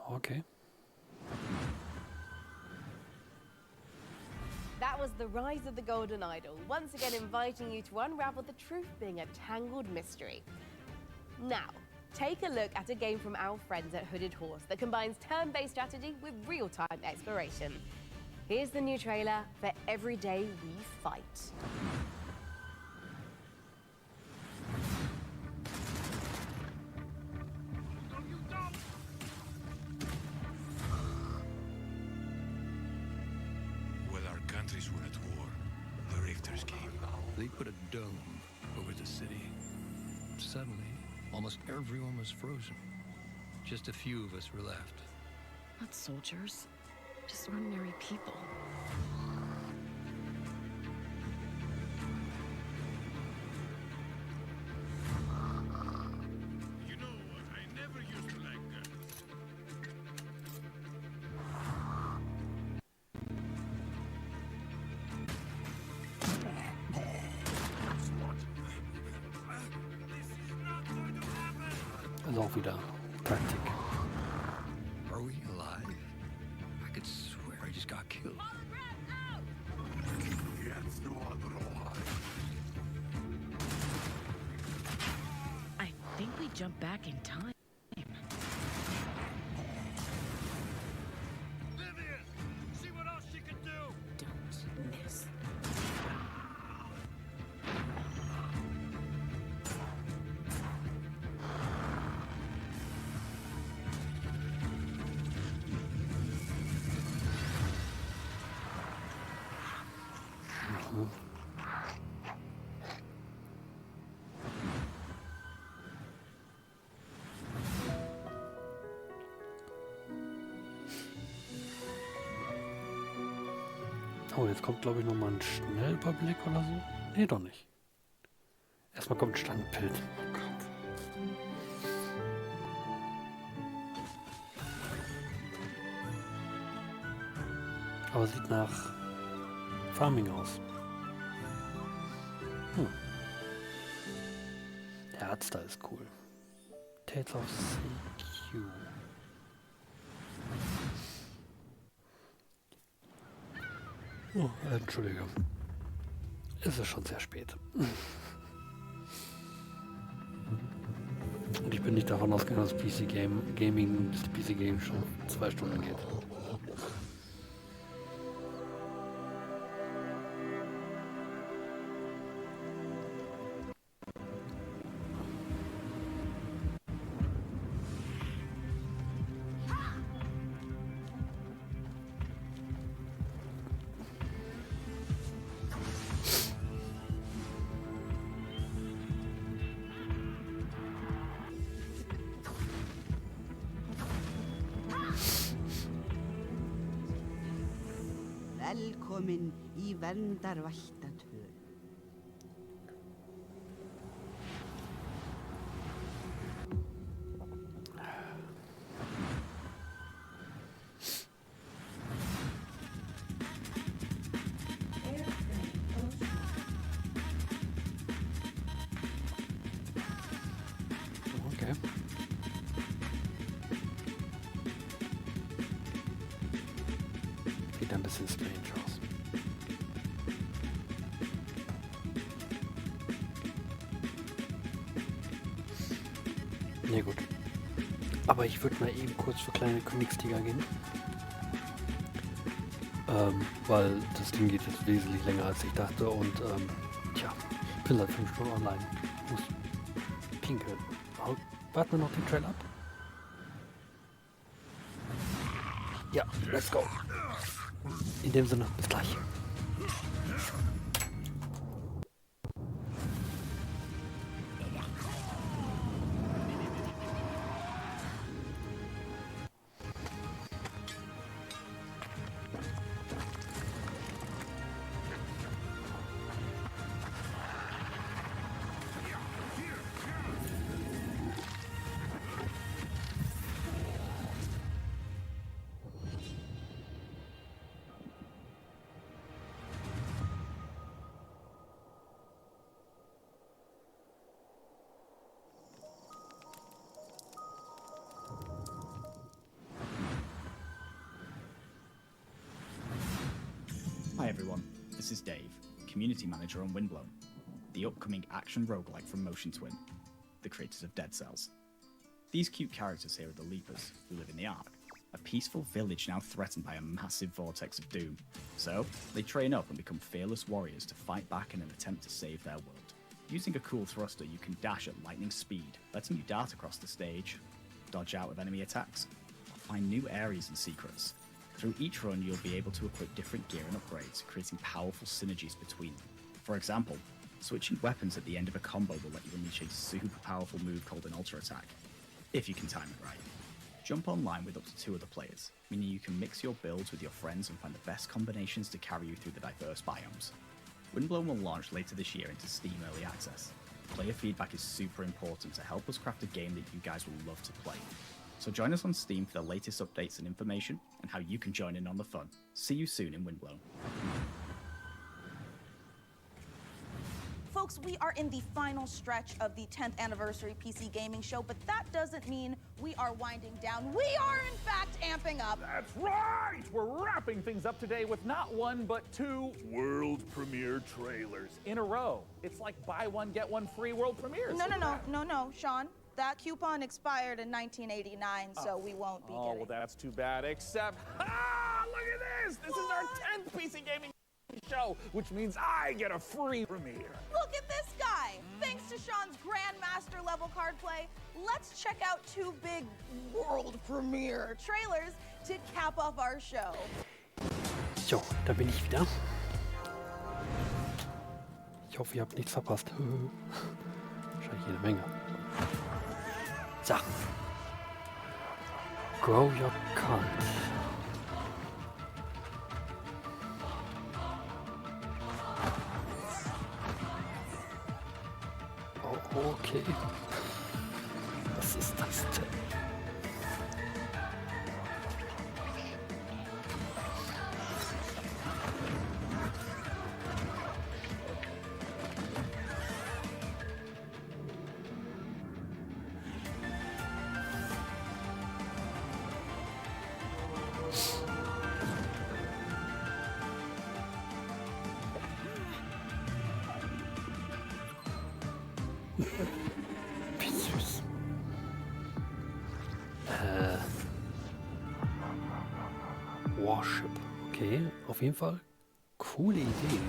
S1: Okay.
S15: That was the rise of the Golden Idol, once again inviting you to unravel the truth being a tangled mystery. Now, take a look at a game from our friends at Hooded Horse that combines turn-based strategy with real-time exploration. Here's the new trailer for Every Day We Fight.
S20: While our countries were at war, the Rifters came. They put a dome over the city. Suddenly, almost everyone was frozen. Just a few of us were left.
S4: Not soldiers, just ordinary people.
S20: You know, I never used to like guns.
S1: Also auch wieder Taktik.
S20: Are we alive? I could swear I just got killed.
S4: I think we jumped back in time.
S20: See what else you can do.
S4: Don't miss.
S1: Oh, jetzt kommt, glaube ich, nochmal ein Schnellüberblick oder so. Nee, doch nicht. Erstmal kommt ein Standbild. Oh Gott. Aber sieht nach Farming aus. Der Arzt da ist cool. Tales of CQ. Oh, Entschuldige. Es ist schon sehr spät. Und ich bin nicht davon ausgegangen, dass PC Gaming, bis die PC Gaming Show 2 Stunden geht.
S6: Velkomin í verndarvættatöl.
S1: Okay. Sieht ein bisschen strange aus. Ja gut. Aber ich würde mal eben kurz für kleine Königstiger gehen. Weil das Ding geht jetzt wesentlich länger als ich dachte und tja, ich bin seit 5 Stunden online. Muss pinkeln. Warten wir noch den Trail ab? Ja, let's go. In dem Sinne, bis gleich.
S7: Hi everyone, this is Dave, Community Manager on Windblown, the upcoming action roguelike from Motion Twin, the creators of Dead Cells. These cute characters here are the Leapers, who live in the Ark, a peaceful village now threatened by a massive vortex of doom. So, they train up and become fearless warriors to fight back in an attempt to save their world. Using a cool thruster, you can dash at lightning speed, letting you dart across the stage, dodge out of enemy attacks, or find new areas and secrets. Through each run, you'll be able to equip different gear and upgrades, creating powerful synergies between them. For example, switching weapons at the end of a combo will let you unleash a super powerful move called an ultra attack, if you can time it right. Jump online with up to 2 other players, meaning you can mix your builds with your friends and find the best combinations to carry you through the diverse biomes. Windblown will launch later this year into Steam Early Access. Player feedback is super important to help us craft a game that you guys will love to play. So join us on Steam for the latest updates and information, and how you can join in on the fun. See you soon in Windblown.
S3: Folks, we are in the final stretch of the 10th anniversary PC Gaming Show, but that doesn't mean we are winding down. We are, in fact, amping up.
S2: That's right! We're wrapping things up today with not 1, but 2 world premiere trailers in a row. It's like buy one, get one free world premieres.
S3: No, Sean. That coupon expired in 1989, so we won't be getting
S2: well, that's too bad, except, look at this! This is our 10th PC Gaming Show, which means I get a free premiere.
S3: Look at this guy! Thanks to Sean's Grandmaster level card play, let's check out 2 big world premiere trailers to cap off our show.
S1: So, da bin ich wieder. Ich hoffe, ihr habt nichts verpasst. Wahrscheinlich jede Menge. Sachen. Grow your card. Oh, okay. Was ist das denn? Wie süß. Warship. Okay, auf jeden Fall coole Idee.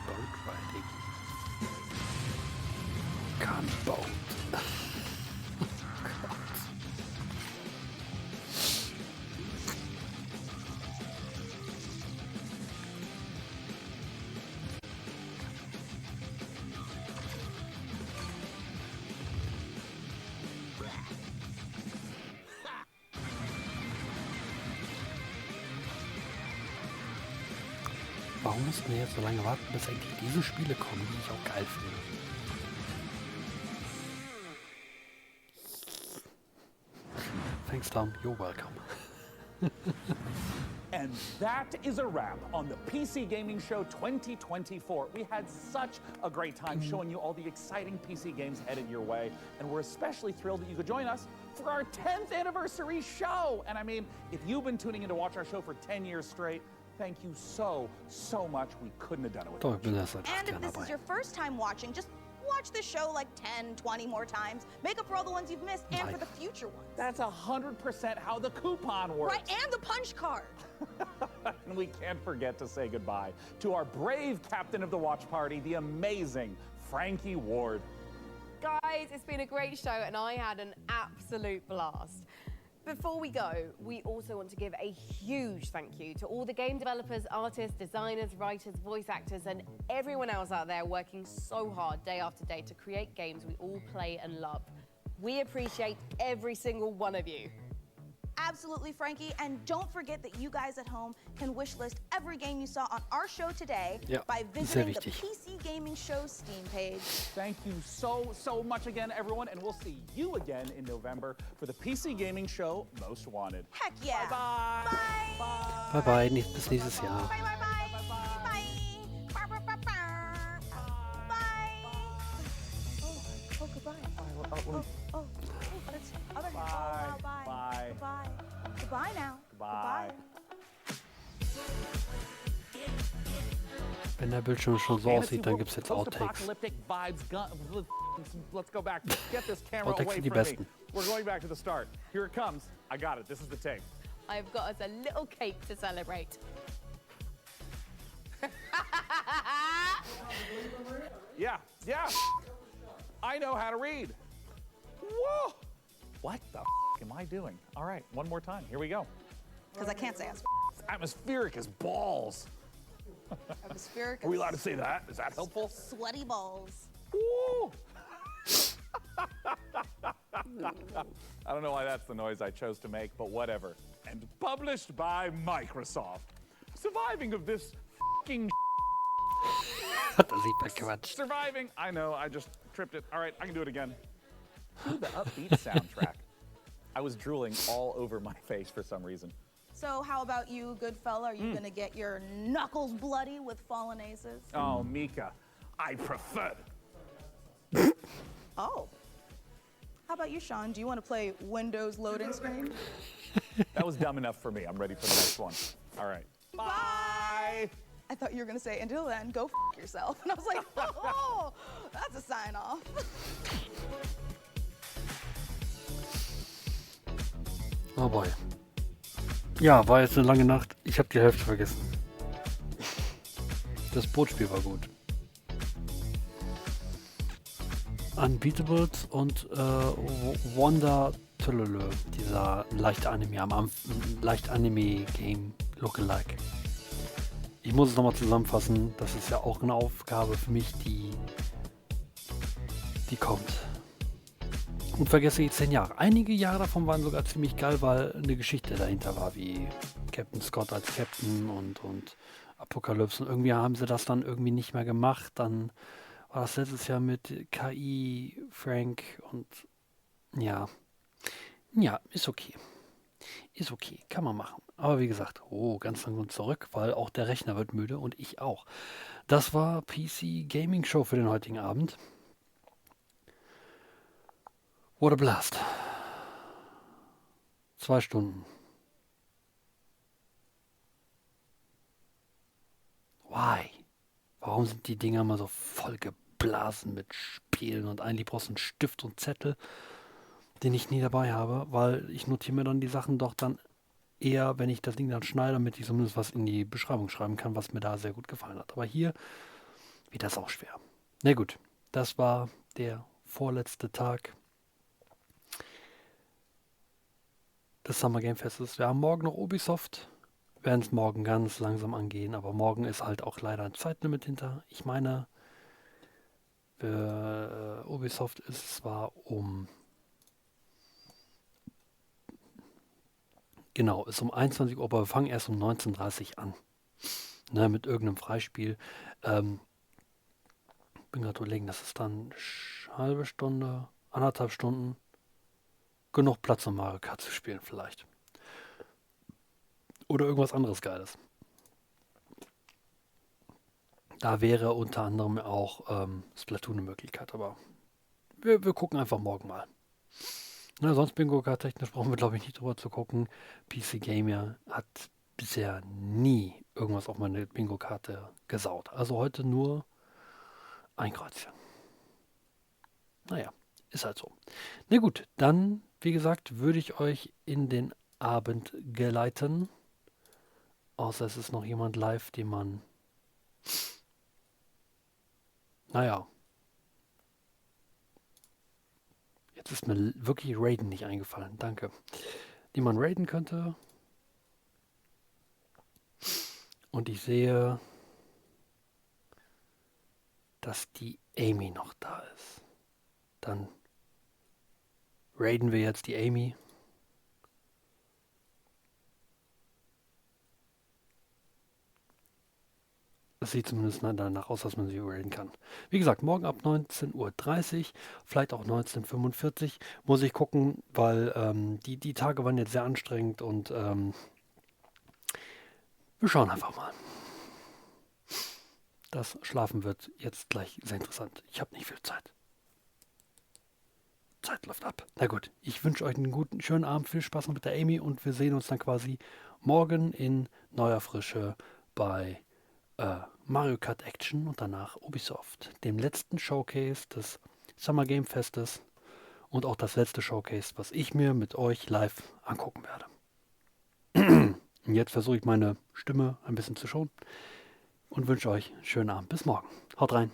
S1: Boat riding. Gunboat. Warum müssen wir jetzt so lange warten, bis endlich diese Spiele kommen, die ich auch geil finde? Thanks, Tom. You're welcome.
S2: And that is a wrap on the PC Gaming Show 2024. We had such a great time showing you all the exciting PC games headed your way, and we're especially thrilled that you could join us for our 10th anniversary show. And I mean, if you've been tuning in to watch our show for 10 years straight, thank you so much. We couldn't have done it without you.
S3: And if this is your first time watching, just watch the show like 10, 20 more times. Make up for all the ones you've missed and for the future ones.
S2: That's 100% how the coupon works.
S3: Right, and the punch card.
S2: And we can't forget to say goodbye to our brave captain of the watch party, the amazing Frankie Ward.
S15: Guys, it's been a great show and I had an absolute blast. Before we go, we also want to give a huge thank you to all the game developers, artists, designers, writers, voice actors, and everyone else out there working so hard day after day to create games we all play and love. We appreciate every single one of you.
S3: Absolutely, Frankie. And don't forget that you guys at home can wishlist every game you saw on our show today by visiting the PC Gaming Show Steam page.
S2: Thank you so much again, everyone, and we'll see you again in November for the PC Gaming Show Most Wanted.
S3: Heck yeah.
S2: Bye-bye.
S1: Bye bye, bis nächstes Jahr.
S3: Oh, goodbye. Let's other hand. Oh, wow, bye. Goodbye. Goodbye now.
S2: Goodbye.
S1: Wenn der Bildschirm schon so aussieht, dann gibt's jetzt Outtakes.
S2: Post-apocalyptic vibes. Let's go back. Get this camera
S1: Outtakes
S2: away
S1: sind die
S2: from me.
S1: besten.
S2: We're going back to the start. Here it comes. I got it. This is the tape.
S15: I've got us a little cake to celebrate.
S2: Yeah. I know how to read. Whoa! What the am I doing? All right, one more time. Here we go.
S3: Because I can't say it's
S2: Atmospheric as balls.
S3: atmospheric.
S2: Are we allowed to say that? Is that helpful?
S3: Sweaty balls.
S2: Woo! I don't know why that's the noise I chose to make, but whatever. And published by Microsoft. Surviving of this f***ing
S1: Hat er sich weggequatscht.
S2: Surviving. I know, I just tripped it. All right, I can do it again. Cue the upbeat soundtrack. I was drooling all over my face for some reason.
S3: So how about you, good fella? Are you gonna get your knuckles bloody with fallen aces?
S2: Oh, Mika, I prefer.
S3: Oh. How about you, Sean? Do you want to play Windows loading screen?
S2: That was dumb enough for me. I'm ready for the next one. All right.
S3: Bye. I thought you were gonna say, until then, go f yourself. And I was like, oh, that's a sign off.
S1: Oh boy. Ja, war jetzt eine lange Nacht. Ich habe die Hälfte vergessen. Das Bootspiel war gut. Unbeatable und Wonder Tolle, dieser leicht Anime-Game Lookalike. Ich muss es nochmal zusammenfassen. Das ist ja auch eine Aufgabe für mich, die kommt. Und vergesse jetzt 10 Jahre. Einige Jahre davon waren sogar ziemlich geil, weil eine Geschichte dahinter war, wie Captain Scott als Captain und Apokalypse. Und irgendwie haben sie das dann irgendwie nicht mehr gemacht. Dann war das letztes Jahr mit KI, Frank und ja, ist okay. Ist okay, kann man machen. Aber wie gesagt, ganz langsam zurück, weil auch der Rechner wird müde und ich auch. Das war PC Gaming Show für den heutigen Abend. What a blast. 2 Stunden. Why? Warum sind die Dinger mal so voll geblasen mit Spielen und eigentlich brauchst du einen Stift und Zettel, den ich nie dabei habe, weil ich notiere mir dann die Sachen doch dann eher, wenn ich das Ding dann schneide, damit ich zumindest was in die Beschreibung schreiben kann, was mir da sehr gut gefallen hat. Aber hier wird das auch schwer. Na gut, das war der vorletzte Tag des Summer Game Festes. Wir haben morgen noch Ubisoft. Wir werden es morgen ganz langsam angehen, aber morgen ist halt auch leider ein Zeitlimit hinter. Ich meine, für Ubisoft ist es zwar ist um 21 Uhr, aber wir fangen erst um 19:30 Uhr an. Ne, mit irgendeinem Freispiel. Bin gerade überlegen, das ist dann eine halbe Stunde, 1,5 Stunden. Genug Platz, um Mario Kart zu spielen vielleicht. Oder irgendwas anderes Geiles. Da wäre unter anderem auch Splatoon eine Möglichkeit, aber wir gucken einfach morgen mal. Na, sonst Bingo-Card-technisch brauchen wir, glaube ich, nicht drüber zu gucken. PC Gamer hat bisher nie irgendwas auf meine Bingo-Karte gesaut. Also heute nur ein Kreuzchen. Naja, ist halt so. Na gut, dann, wie gesagt, würde ich euch in den Abend geleiten. Außer es ist noch jemand live, den man... Naja. Jetzt ist mir wirklich Raiden nicht eingefallen. Danke. Die man raiden könnte. Und ich sehe, dass die Amy noch da ist. Dann raiden wir jetzt die Amy. Es sieht zumindest danach aus, dass man sie überreden kann. Wie gesagt, morgen ab 19:30 Uhr, vielleicht auch 19:45 Uhr, muss ich gucken, weil die Tage waren jetzt sehr anstrengend und wir schauen einfach mal. Das Schlafen wird jetzt gleich sehr interessant. Ich habe nicht viel Zeit. Zeit läuft ab. Na gut, ich wünsche euch einen guten, schönen Abend, viel Spaß noch mit der Amy und wir sehen uns dann quasi morgen in neuer Frische bei Mario Kart Action und danach Ubisoft, dem letzten Showcase des Summer Game Festes und auch das letzte Showcase, was ich mir mit euch live angucken werde. Und jetzt versuche ich meine Stimme ein bisschen zu schonen und wünsche euch einen schönen Abend. Bis morgen. Haut rein.